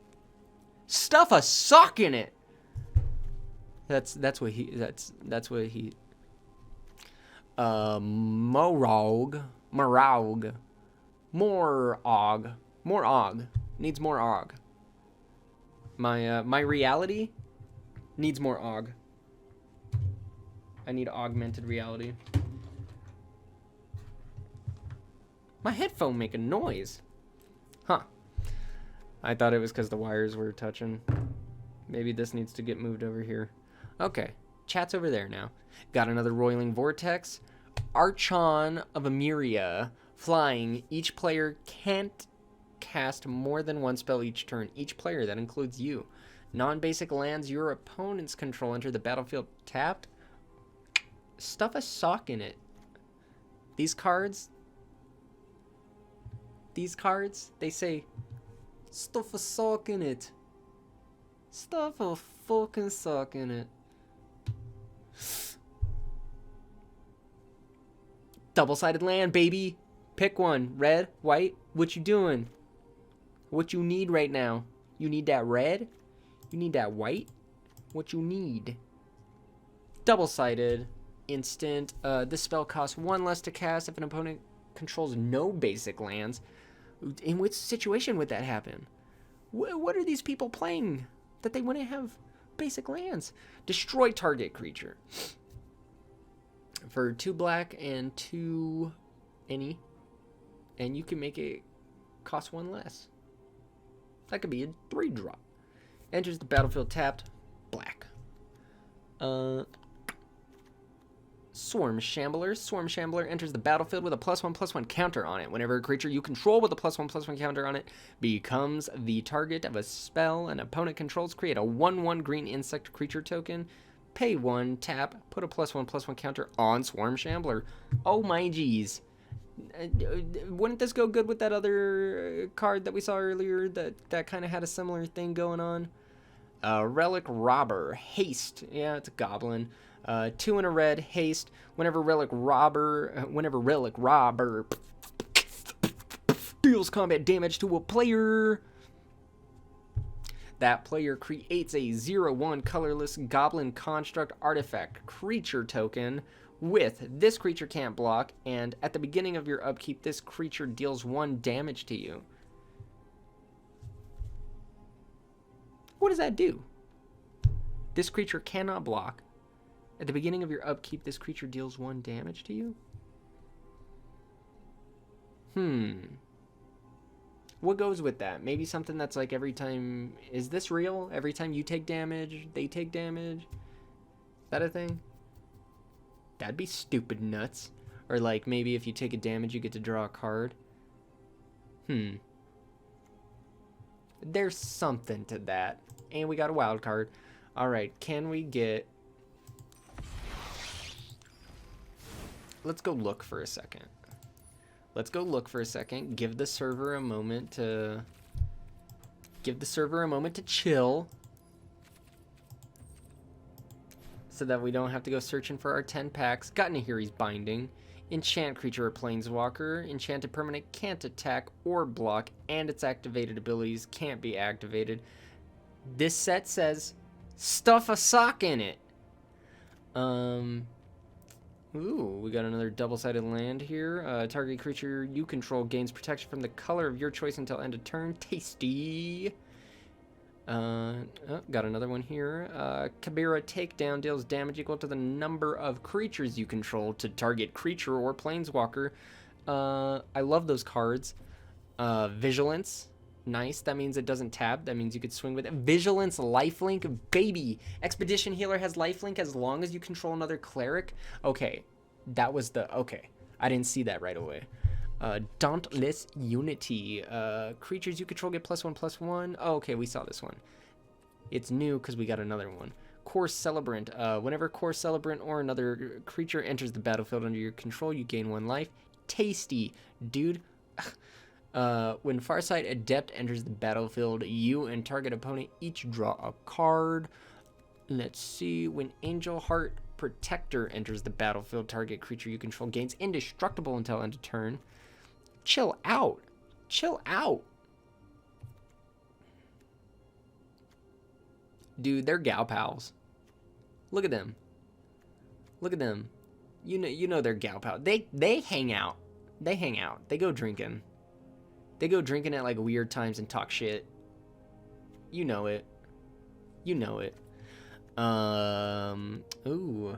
stuff a sock in it. That's what he Morog. More Og. Needs more Og. My reality needs more Og. I need augmented reality. My headphone make a noise. Huh. I thought it was because the wires were touching. Maybe this needs to get moved over here. Okay. Chat's over there now. Got another Roiling Vortex. Archon of Emeria. Flying. Each player can't cast more than one spell each turn. Each player, that includes you. Non-basic lands your opponents control enter the battlefield tapped. Stuff a sock in it. These cards, they say, stuff a sock in it. Stuff a fucking sock in it. Double-sided land, baby. Pick one. Red, white. What you doing? What you need right now? You need that red? You need that white? What you need? Double-sided. Instant. This spell costs 1 less to cast if an opponent controls no basic lands. In which situation would that happen? What are these people playing that they wouldn't have basic lands? Destroy target creature. For 2 black and 2 any. And you can make it cost 1 less. That could be a 3-drop. Enters the battlefield tapped. Black. Swarm Shambler. Swarm Shambler enters the battlefield with a +1/+1 counter on it. Whenever a creature you control with a +1/+1 counter on it becomes the target of a spell an opponent controls, create a 1/1 green insect creature token. Pay 1, tap, put a +1/+1 counter on Swarm Shambler. Oh my geez. Wouldn't this go good with that other card that we saw earlier that kind of had a similar thing going on? Relic Robber. Haste. Yeah, it's a goblin. 2 and a red. Haste. Whenever Relic Robber deals combat damage to a player, that player creates a 0/1 colorless goblin construct artifact creature token with this creature can't block, and at the beginning of your upkeep, this creature deals 1 damage to you. What does that do? This creature cannot block. At the beginning of your upkeep, this creature deals 1 damage to you? What goes with that? Maybe something that's like every time... Is this real? Every time you take damage, they take damage? Is that a thing? That'd be stupid nuts. Or like maybe if you take a damage, you get to draw a card. There's something to that. And we got a wild card. Alright, can we get... Let's go look for a second. Give the server a moment to... chill. So that we don't have to go searching for our 10 packs. Got Nahiri's Binding. Enchant creature or planeswalker. Enchanted permanent can't attack or block, and its activated abilities can't be activated. This set says, stuff a sock in it. Ooh, we got another double-sided land here. Target creature you control gains protection from the color of your choice until end of turn. Tasty. Got another one here. Kabira Takedown deals damage equal to the number of creatures you control to target creature or planeswalker. I love those cards. Vigilance. Nice. That means it doesn't tap. That means you could swing with it. Vigilance Lifelink. Baby. Expedition Healer has Lifelink as long as you control another cleric. Okay. That was the... Okay. I didn't see that right away. Dauntless Unity. Creatures you control get +1/+1. Oh, okay, we saw this one. It's new because we got another one. Core Celebrant. Whenever Core Celebrant or another creature enters the battlefield under your control, you gain 1 life. Tasty, dude. When Farsight Adept enters the battlefield, you and target opponent each draw a card. Let's see. When Angel Heart Protector enters the battlefield, target creature you control gains indestructible until end of turn. Chill out. Chill out. Dude, they're gal pals. Look at them. Look at them. You know they're gal pals. They hang out. They hang out. They go drinking. They go drinking at like weird times and talk shit. You know it. You know it. Ooh.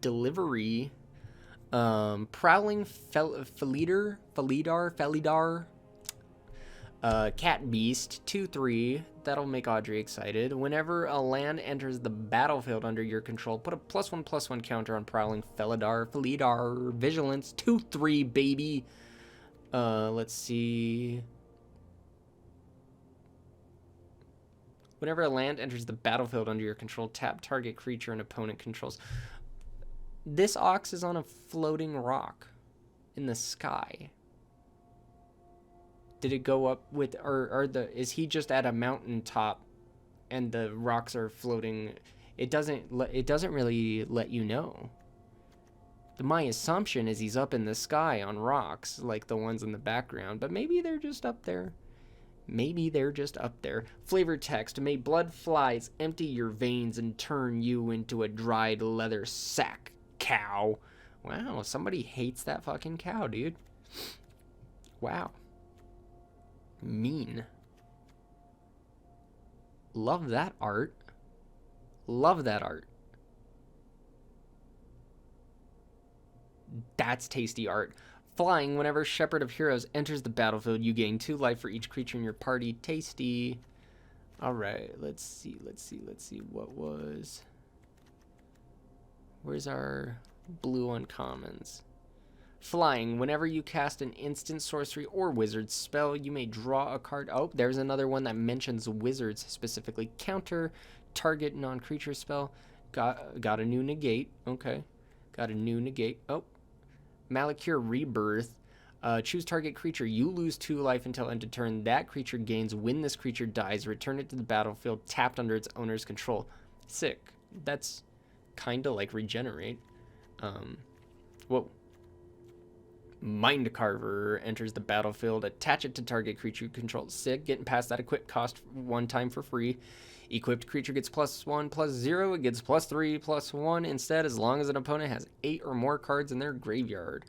Delivery. Prowling Felidar. Cat Beast, 2/3. That'll make Audrey excited. Whenever a land enters the battlefield under your control, put a +1/+1 counter on Prowling Felidar. Vigilance, 2/3, baby. Let's see. Whenever a land enters the battlefield under your control, tap target creature an opponent controls. This Ox is on a floating rock in the sky. Did it go up with, is he just at a mountaintop and the rocks are floating? It doesn't really let you know. My assumption is he's up in the sky on rocks like the ones in the background, but maybe they're just up there. Maybe they're just up there. Flavor text: may blood flies empty your veins and turn you into a dried leather sack, cow. Wow, somebody hates that fucking cow, dude. Wow. Mean. Love that art. Love that art. That's tasty art. Flying, whenever Shepherd of Heroes enters the battlefield, you gain 2 life for each creature in your party. Tasty. Alright, let's see. What was... Where's our blue uncommons? Flying, whenever you cast an instant, sorcery, or wizard spell, you may draw a card. Oh, there's another one that mentions wizards specifically. Counter target non-creature spell. Got a new negate. Okay. Got a new negate. Oh. Malakir Rebirth. Choose target creature. You lose 2 life until end of turn. That creature gains when this creature dies. Return it to the battlefield tapped under its owner's control. Sick. That's kind of like regenerate. Whoa. Mind Carver enters the battlefield. Attach it to target creature you control. Sick. Getting past that equip cost 1 time for free. Equipped creature gets +1/+0. It gets +3/+1 instead, as long as an opponent has 8 or more cards in their graveyard.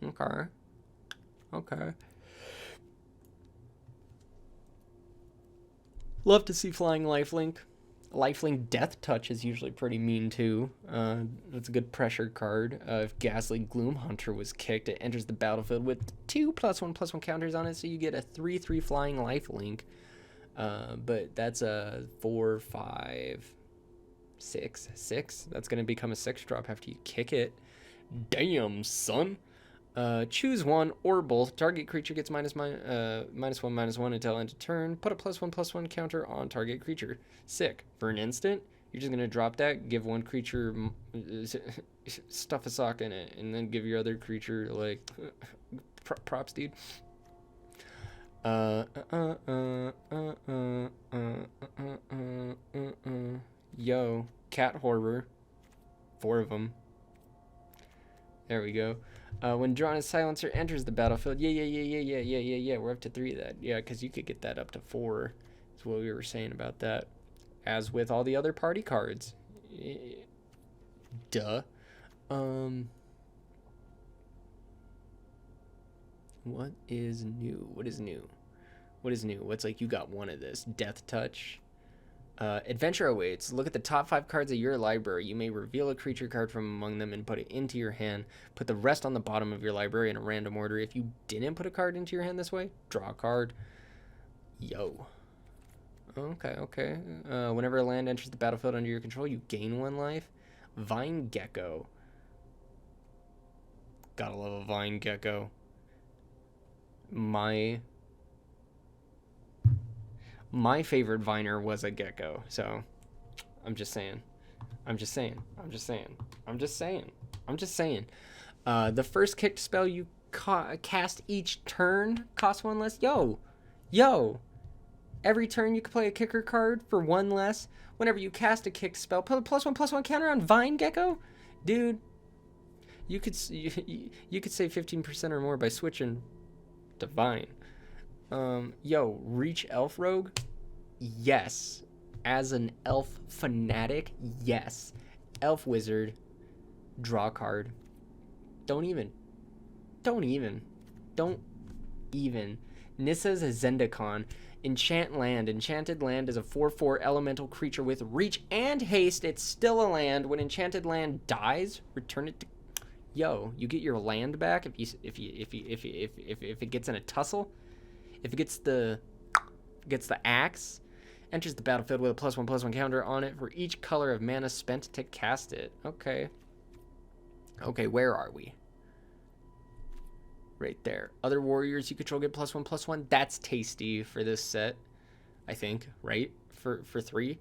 Okay. Okay. Love to see flying lifelink. Lifelink Death Touch is usually pretty mean too. That's a good pressure card. If Ghastly Gloomhunter was kicked, it enters the battlefield with 2 +1/+1 counters on it, so you get a 3/3 flying lifelink. But that's a 4, 5, 6. That's gonna become a 6-drop after you kick it. Damn, son. Choose one or both. Target creature gets -1/-1 until end of turn. Put a +1/+1 counter on target creature. Sick. For an instant, you're just gonna drop that, give one creature stuff a sock in it, and then give your other creature like props, dude. Yo, Cat Horror. 4 of them. There we go. When drawn a silencer enters the battlefield. Yeah. We're up to 3 of that. Yeah, because you could get that up to 4. That's what we were saying about that. As with all the other party cards. Duh. What is new? What's like, you got one of this? Death Touch. Adventure awaits. Look at the top 5 cards of your library. You may reveal a creature card from among them and put it into your hand. Put the rest on the bottom of your library in a random order. If you didn't put a card into your hand this way, draw a card. Yo. Okay. Whenever a land enters the battlefield under your control, you gain 1 life. Vine Gecko. Gotta love a Vine Gecko. My favorite Viner was a gecko, so I'm just saying. The first kicked spell you cast each turn costs 1 less. Yo. Every turn you can play a kicker card for 1 less. Whenever you cast a kicked spell, put a +1/+1 counter on Vine Gecko. Dude, you could save 15% or more by switching to Vine. Reach Elf Rogue? Yes. As an elf fanatic, yes. Elf Wizard, draw card. Don't even. Don't even. Don't even. Nissa's Zendikar. Enchant land. Enchanted land is a 4/4 elemental creature with reach and haste. It's still a land. When enchanted land dies, return it to. Yo, you get your land back if it gets in a tussle. If it gets the axe, enters the battlefield with a +1/+1 counter on it for each color of mana spent to cast it. Okay. Okay, where are we? Right there. Other warriors you control get +1/+1. That's tasty for this set, I think, right? For 3.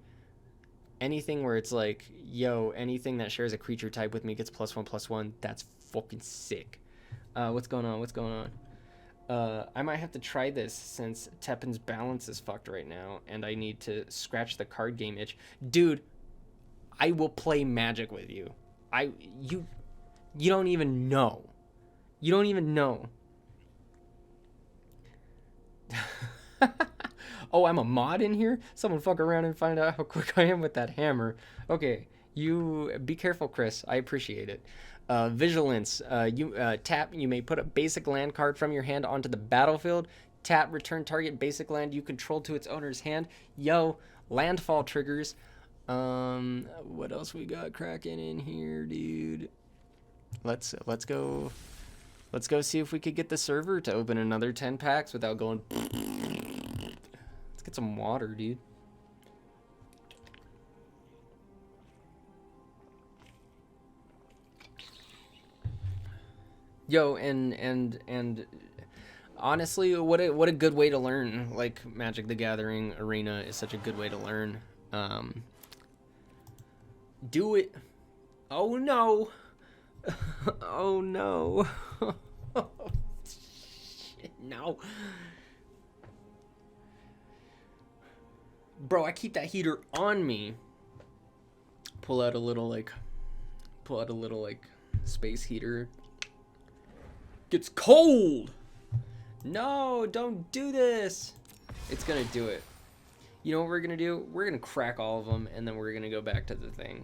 Anything where it's like, yo, anything that shares a creature type with me gets +1/+1. That's fucking sick. What's going on? What's going on? I might have to try this since Teppan's balance is fucked right now, and I need to scratch the card game itch. Dude, I will play Magic with you. You don't even know. You don't even know. Oh, I'm a mod in here? Someone fuck around and find out how quick I am with that hammer. Okay, you be careful, Chris. I appreciate it. Vigilance. You tap. You may put a basic land card from your hand onto the battlefield. Tap. Return target basic land you control to its owner's hand. Yo, landfall triggers. What else we got cracking in here, dude? Let's go. Let's go see if we could get the server to open another 10 packs without going. Let's get some water, dude. Yo, and honestly, what a good way to learn. Like, Magic the Gathering Arena is such a good way to learn. Do it. Oh no. Oh no. Shit, no. Bro, I keep that heater on me. Pull out a little like space heater. Gets cold. No, don't do this. It's gonna do it. You know what we're gonna do? We're gonna crack all of them, and then we're gonna go back to the thing.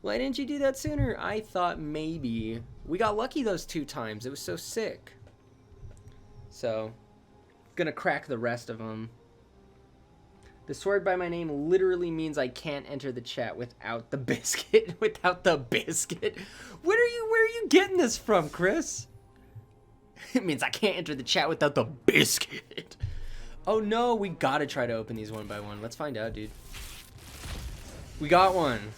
Why didn't you do that sooner? I thought maybe. We got lucky those 2 times. It was so sick. So, gonna crack the rest of them. The sword by my name literally means I can't enter the chat without the biscuit. Without the biscuit. Where are you getting this from, Chris? It means I can't enter the chat without the biscuit. Oh no, we gotta try to open these one by one. Let's find out, dude. We got one.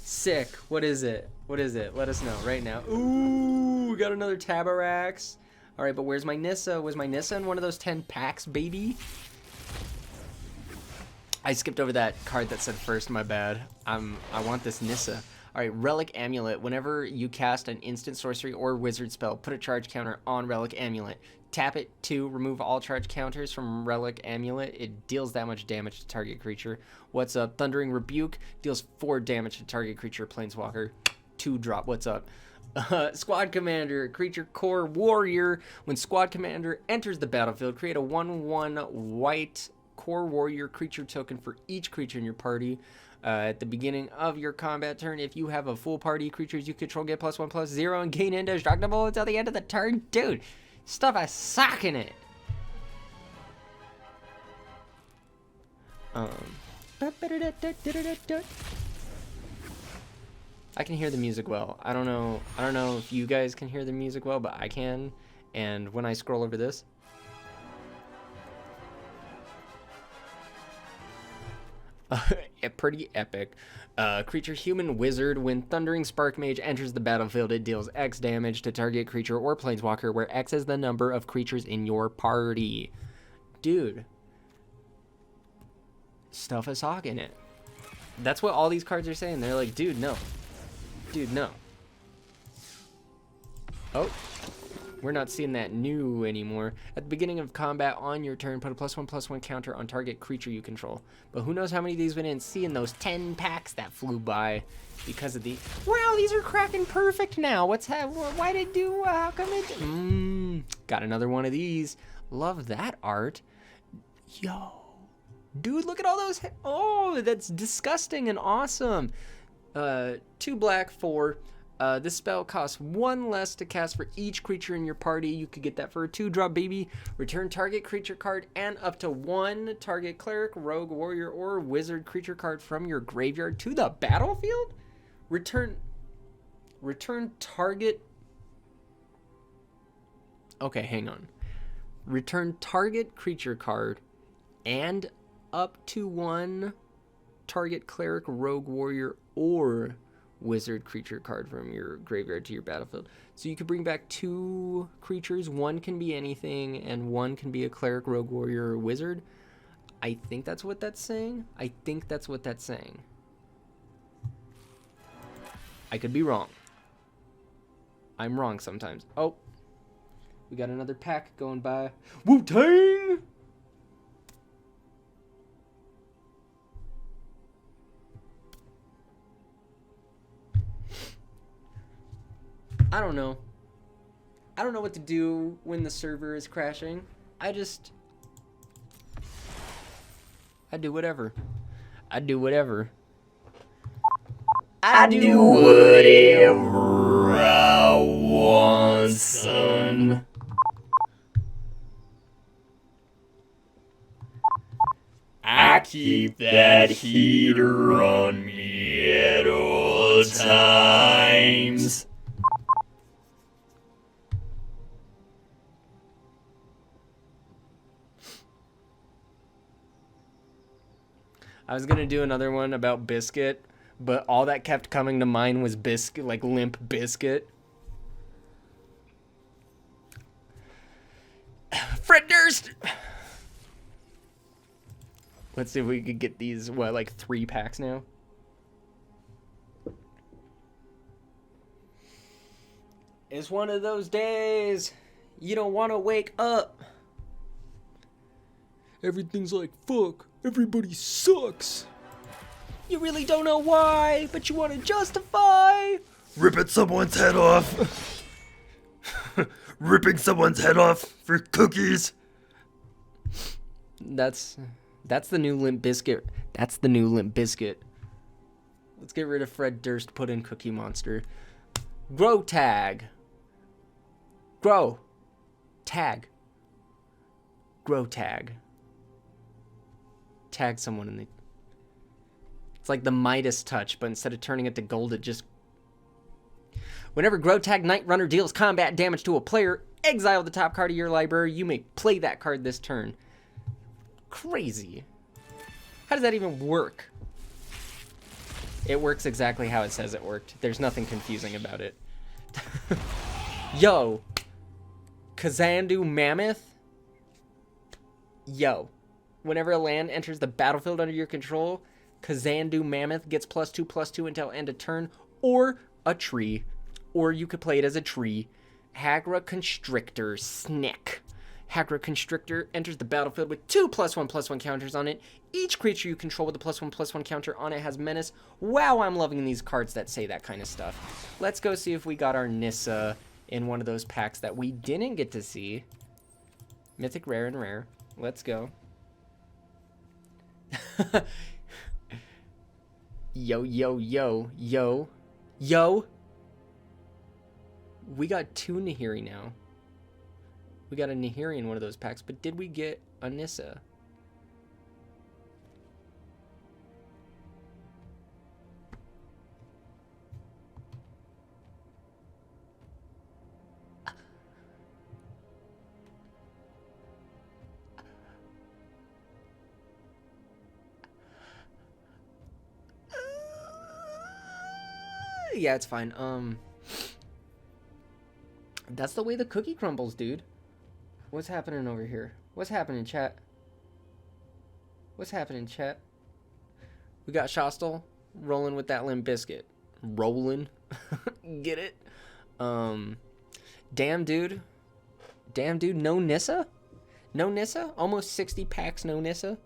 Sick. What is it? What is it? Let us know right now. Ooh, we got another Tabarax. All right, but where's my Nissa? Was my Nissa in one of those 10 packs, baby? I skipped over that card that said first, my bad. I want this Nissa. All right, Relic Amulet. Whenever you cast an instant sorcery or wizard spell, put a charge counter on Relic Amulet. Tap it to remove all charge counters from Relic Amulet. It deals that much damage to target creature. What's up? Thundering Rebuke deals 4 damage to target creature Planeswalker. 2-drop. What's up? Squad Commander, creature core warrior. When Squad Commander enters the battlefield, create a 1/1 white core warrior creature token for each creature in your party. At the beginning of your combat turn, if you have a full party, creatures you control get +1/+0 and gain indestructible until the end of the turn. Dude, stuff is sucking it. I can hear the music well. I don't know if you guys can hear the music well, but I can. And when I scroll over this, pretty epic. Creature human wizard. When Thundering Spark Mage enters the battlefield, it deals X damage to target creature or planeswalker, where X is the number of creatures in your party. Dude, stuff is hawking it. That's what all these cards are saying. They're like, dude, no. Dude, no. Oh, we're not seeing that new anymore. At the beginning of combat on your turn, put a +1/+1 counter on target creature you control. But who knows how many of these we didn't see in those 10 packs that flew by because of the. Wow, these are cracking perfect now. Why did do? How come it? Got another one of these. Love that art. Yo, dude, look at all those. Oh, that's disgusting and awesome. 2 black, 4. This spell costs 1 less to cast for each creature in your party. You could get that for a 2-drop, baby. Return target creature card and up to 1 target cleric, rogue, warrior, or wizard creature card from your graveyard to the battlefield. Return target. Okay, hang on. Return target creature card and up to 1 target cleric, rogue, warrior, or wizard creature card from your graveyard to your battlefield. So you could bring back 2 creatures. 1 can be anything, and 1 can be a cleric, rogue, warrior, or wizard. I think that's what that's saying. I could be wrong. I'm wrong sometimes. Oh, we got another pack going by. Wu-Tang! I don't know. I don't know what to do when the server is crashing. I do whatever. I do whatever I want, son. I keep that heater on me at all times. I was gonna do another one about Biscuit, but all that kept coming to mind was Biscuit, like Limp Biscuit. Fred Durst! Let's see if we could get these, what, like 3 packs now? It's one of those days you don't want to wake up. Everything's like, fuck, everybody sucks. You really don't know why, but you want to justify ripping someone's head off. Ripping someone's head off for cookies. That's the new Limp Biscuit. That's the new Limp Biscuit. Let's get rid of Fred Durst, put in Cookie Monster. Grow tag. Grow. Tag. Grow tag. Tag someone in the... It's like the Midas touch, but instead of turning it to gold, it just... Whenever Grow Tag Night Runner deals combat damage to a player, exile the top card of your library. You may play that card this turn. Crazy. How does that even work? It works exactly how it says it worked. There's nothing confusing about it. Yo. Kazandu Mammoth. Yo. Whenever a land enters the battlefield under your control, Kazandu Mammoth gets +2/+2 until end of turn, or a tree. Or you could play it as a tree. Hagra Constrictor Snick. Hagra Constrictor enters the battlefield with 2 +1/+1 counters on it. Each creature you control with a +1/+1 counter on it has menace. Wow, I'm loving these cards that say that kind of stuff. Let's go see if we got our Nissa in one of those packs that we didn't get to see. Mythic, Rare, and Rare. Let's go. Yo, yo, yo, yo, yo. We got 2 Nahiri now. We got a Nahiri in one of those packs, but did we get a Nissa? Yeah, it's fine. That's the way the cookie crumbles, dude. What's happening over here? What's happening, chat? What's happening, chat? We got Shostal rolling with that Limp Biscuit. Rolling. Get it? Damn, dude. Damn, dude. No Nissa? No Nissa? Almost 60 packs, no Nissa?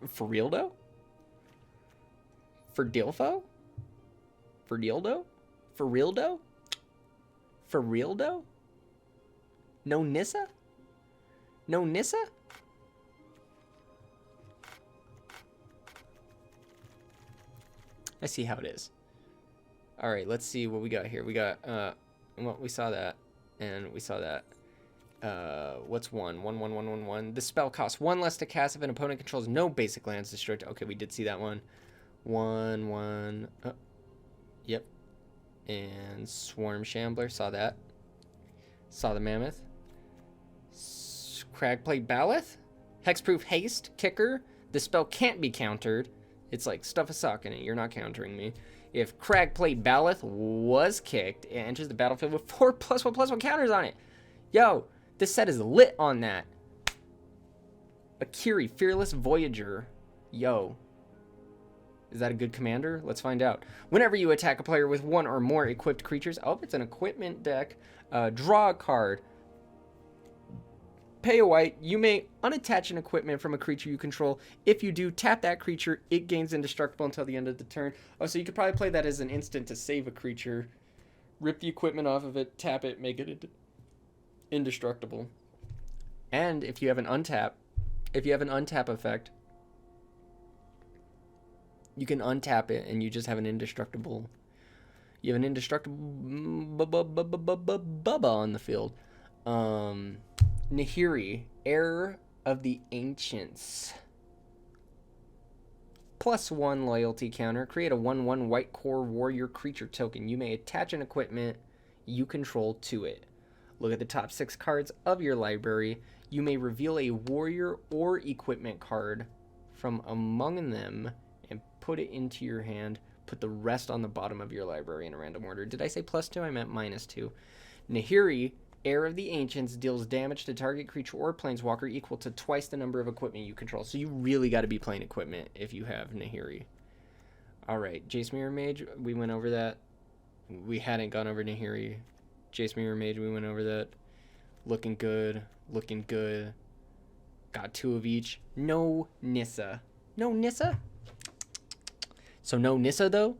For real, though? For Dilfo? For Dildo? For real dough? For real dough? No Nissa? No Nissa? I see how it is. All right, let's see what we got here. We got, well, we saw that, and we saw that. What's one? 1/1/1/1/1. This spell costs 1 less to cast if an opponent controls no basic lands destroyed. Okay, we did see that one. 1/1. Oh, yep. And Swarm Shambler, saw that. Saw the Mammoth. Cragplate Baloth. Hexproof Haste, Kicker. This spell can't be countered. It's like stuff a sock in it. You're not countering me. If Cragplate Baloth was kicked, it enters the battlefield with 4+1/+1 counters on it. Yo, this set is lit on that. Akiri, Fearless Voyager. Yo. Is that a good commander? Let's find out. Whenever you attack a player with 1 or more equipped creatures, oh, it's an equipment deck. Draw a card. Pay a white. You may unattach an equipment from a creature you control. If you do, tap that creature. It gains indestructible until the end of the turn. Oh, so you could probably play that as an instant to save a creature. Rip the equipment off of it, tap it, make it indestructible. And if you have an untap effect, you can untap it and you just have an indestructible. You have an indestructible Bubba on the field. Nahiri, Heir of the Ancients. +1 loyalty counter. Create a 1/1 white core warrior creature token. You may attach an equipment you control to it. Look at the top 6 cards of your library. You may reveal a warrior or equipment card from among them and put it into your hand. Put the rest on the bottom of your library in a random order. Did I say +2? I meant -2. Nahiri, Heir of the Ancients, deals damage to target creature or planeswalker equal to twice the number of equipment you control. So you really got to be playing equipment if you have Nahiri. All right, Jace Mirror Mage, we went over that. We hadn't gone over Nahiri. Jace Mirror Mage, we went over that. Looking good, looking good. Got 2 of each. No Nissa. No Nissa? So no Nissa, though?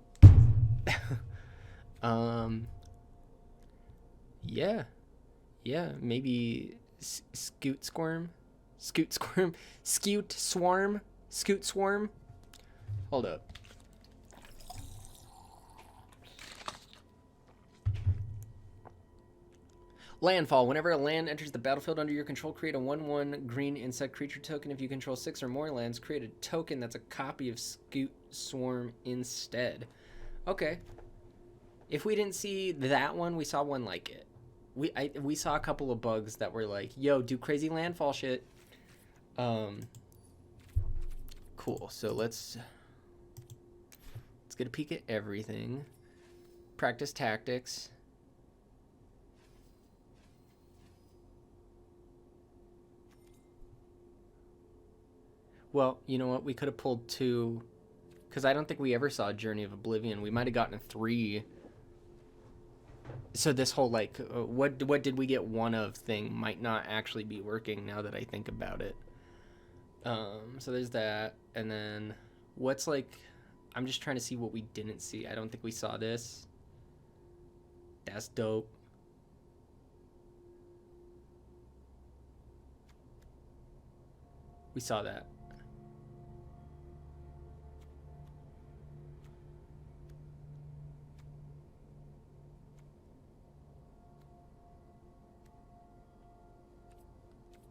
Yeah. Yeah, maybe Scoot Swarm? Scoot Swarm? Scoot Swarm? Scoot Swarm? Hold up. Landfall. Whenever a land enters the battlefield under your control, create a 1/1 green insect creature token. If you control 6 or more lands, create a token that's a copy of Scoot Swarm instead. Okay. If we didn't see that one, we saw one like it. We saw a couple of bugs that were like, yo, do crazy landfall shit. Cool. So let's get a peek at everything. Practice tactics. Well, you know what? We could have pulled 2, because I don't think we ever saw Journey of Oblivion. We might have gotten 3. So this whole, like, what did we get 1 of thing might not actually be working now that I think about it. So there's that. And then what's, like, I'm just trying to see what we didn't see. I don't think we saw this. That's dope. We saw that.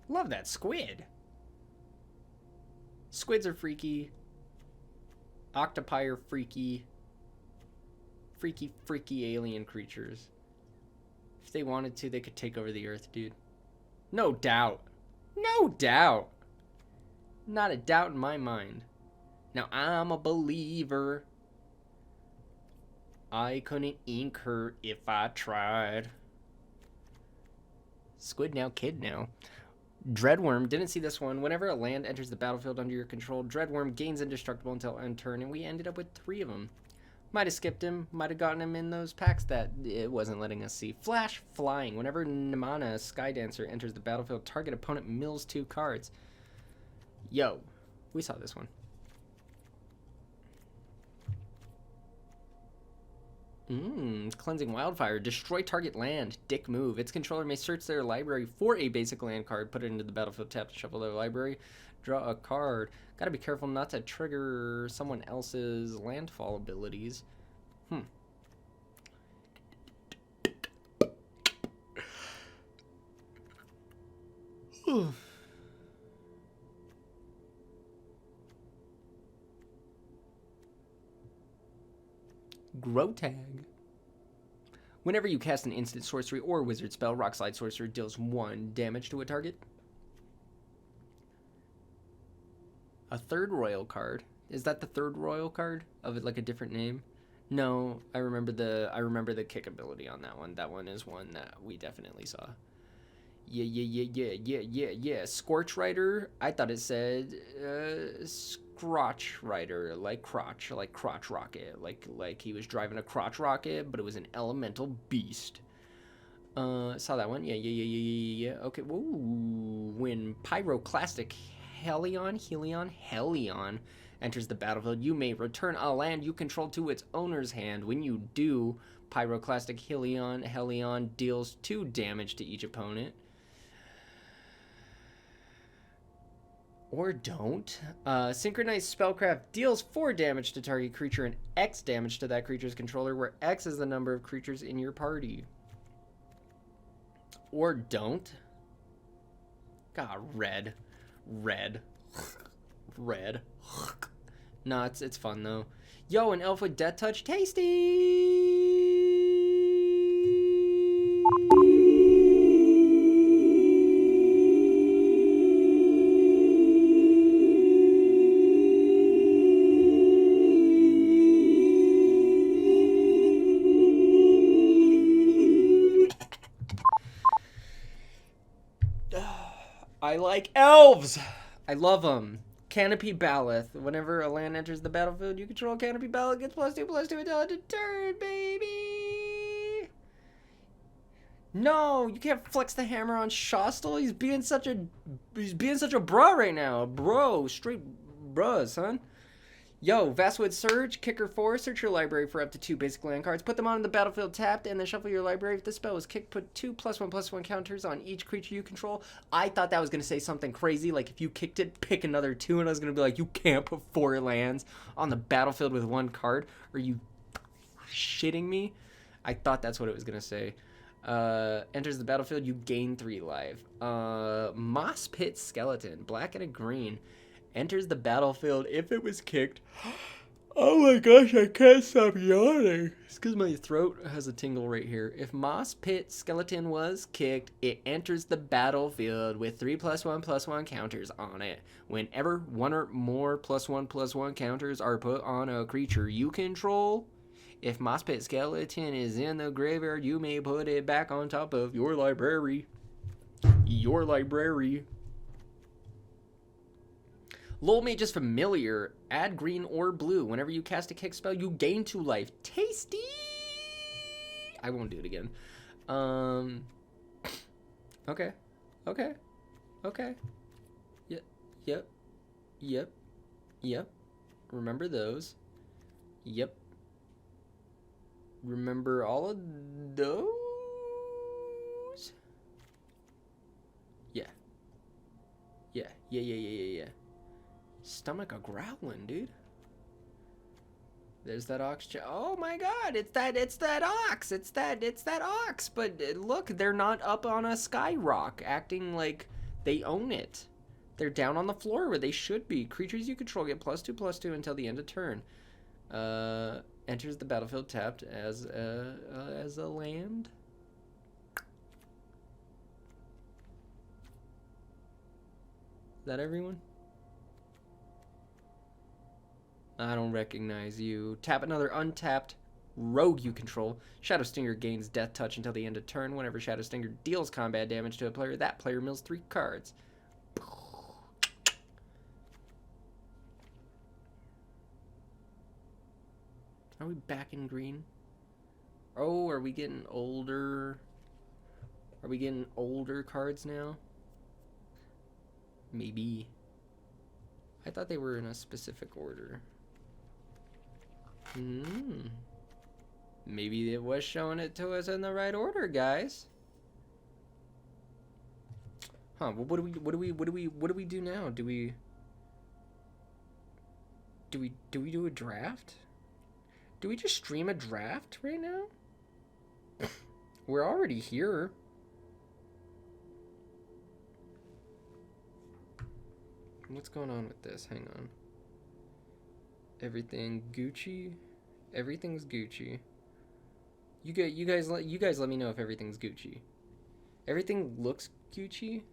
Love that squid. Squids are freaky. Octopi are freaky. Freaky, freaky alien creatures. If they wanted to, they could take over the earth, dude. No doubt. No doubt. Not a doubt in my mind. Now, I'm a believer. I couldn't ink her if I tried. Squid now, kid now. Dreadworm, didn't see this one. Whenever a land enters the battlefield under your control, Dreadworm gains indestructible until end turn, and we ended up with 3 of them. Might have skipped him, might have gotten him in those packs that it wasn't letting us see. Flash Flying, whenever Nimana Skydancer enters the battlefield, target opponent mills 2 cards. Yo, we saw this one. Cleansing Wildfire. Destroy target land. Dick move. Its controller may search their library for a basic land card, put it into the battlefield, tap to shuffle their library, draw a card. Gotta be careful not to trigger someone else's landfall abilities. Grotag. Whenever you cast an instant sorcery or wizard spell, Rock Slide Sorcerer deals 1 damage to a target. A third royal card. Is that the third royal card of it, like a different name? No, I remember the kick ability on that one. That one is one that we definitely saw. Yeah. Scorch Rider. I thought it said Scrotch Rider, like crotch rocket, like he was driving a crotch rocket, but it was an elemental beast. Saw that one. Yeah. Okay. Woo. When Pyroclastic Helion enters the battlefield, you may return a land you control to its owner's hand. When you do, Pyroclastic Helion deals 2 damage to each opponent. Or don't. Synchronized Spellcraft deals 4 damage to target creature and X damage to that creature's controller, where X is the number of creatures in your party. Or don't. God, red. Nah, it's fun though. Yo, an elf with Death Touch, tasty! I like elves! I love them. Canopy Baloth. Whenever a land enters the battlefield, you control Canopy Baloth gets +2/+2 until end of turn, baby! No, you can't flex the hammer on Shostal. He's being such a bruh right now. Bro, straight bruh, son. Yo, Vastwood Surge, Kicker 4, search your library for up to 2 basic land cards. Put them on the battlefield tapped, and then shuffle your library. If the spell is kicked, put 2 +1/+1 counters on each creature you control. I thought that was going to say something crazy, like if you kicked it, pick another 2, and I was going to be like, you can't put 4 lands on the battlefield with 1 card. Are you shitting me? I thought that's what it was going to say. Enters the battlefield, you gain 3 life. Moss Pit Skeleton, black and a green. Enters the battlefield if it was kicked. Oh my gosh, I can't stop yawning. It's because my throat has a tingle right here. If Moss Pit Skeleton was kicked, it enters the battlefield with 3 +1/+1 counters on it. Whenever 1 or more +1/+1 counters are put on a creature you control, if Moss Pit Skeleton is in the graveyard, you may put it back on top of your library. Lol Mage is familiar. Add green or blue. Whenever you cast a kick spell, you gain 2 life. Tasty! I won't do it again. Okay. Yep. Remember those. Yep. Remember all of those? Yeah. Stomach a growling, dude. There's that ox. Oh my god, it's that ox. It's that ox. But look, they're not up on a sky rock acting like they own it. They're down on the floor where they should be. Creatures you control get +2/+2 until the end of turn. Enters the battlefield tapped as a land. Is that everyone? I don't recognize you. Tap another untapped rogue you control. Shadow Stinger gains Death Touch until the end of turn. Whenever Shadow Stinger deals combat damage to a player, that player mills 3 cards. Are we back in green? Oh, are we getting older? Are we getting older cards now? Maybe. I thought they were in a specific order. Maybe it was showing it to us in the right order, guys. Huh? Well, what do we do now? Do we do a draft? Do we just stream a draft right now? We're already here. What's going on with this? Hang on. Everything Gucci? Everything's Gucci. You guys let me know if everything's Gucci. Everything looks Gucci.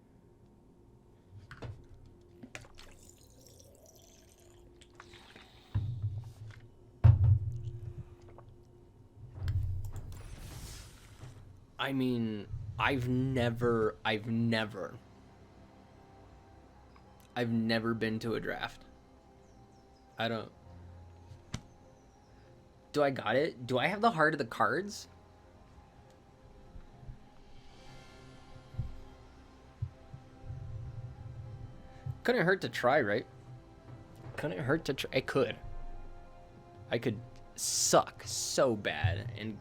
I mean, I've never been to a draft. I don't. Do I got it? Do I have the heart of the cards? Couldn't hurt to try, right? Couldn't hurt to try. It could. I could suck so bad and.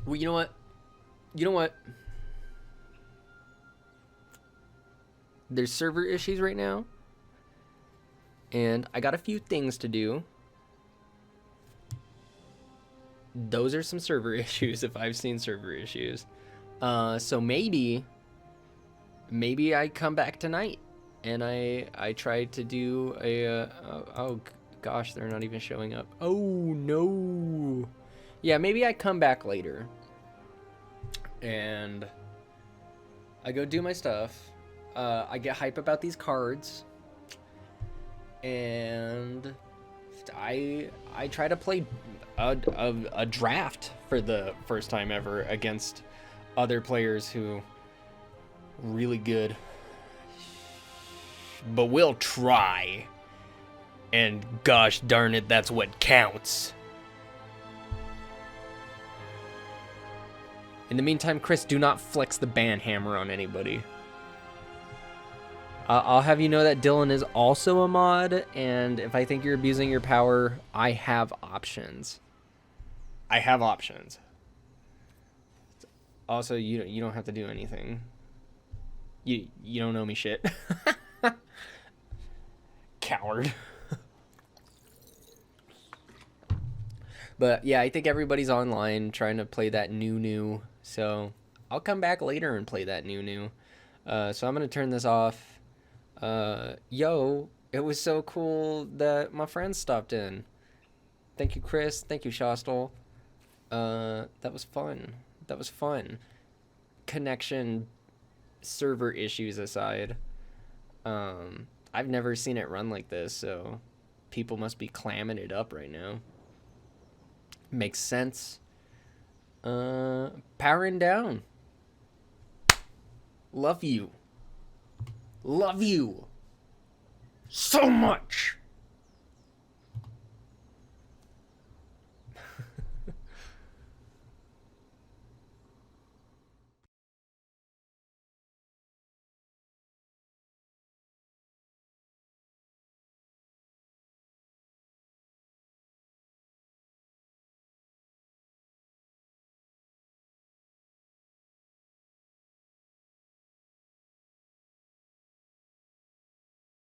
Well, you know what? You know what? There's server issues right now. And I got a few things to do. Those are some server issues if I've seen server issues. So maybe I come back tonight and I try to do a oh gosh, they're not even showing up. Oh no. Yeah, maybe I come back later and I go do my stuff. I get hype about these cards and I try to play a draft for the first time ever against other players who really good, but we'll try, and gosh darn it, that's what counts. In the meantime, Chris, do not flex the ban hammer on anybody. I'll have you know that Dylan is also a mod, and if I think you're abusing your power, I have options. Also, you don't have to do anything. You don't know me shit. Coward. But yeah, I think everybody's online trying to play that new. So I'll come back later and play that new. So I'm gonna turn this off. Yo, it was so cool that my friends stopped in. Thank you, Chris. Thank you, Shostal. That was fun. Connection server issues aside, I've never seen it run like this, so people must be clamming it up right now. Makes sense. Powering down. Love you so much.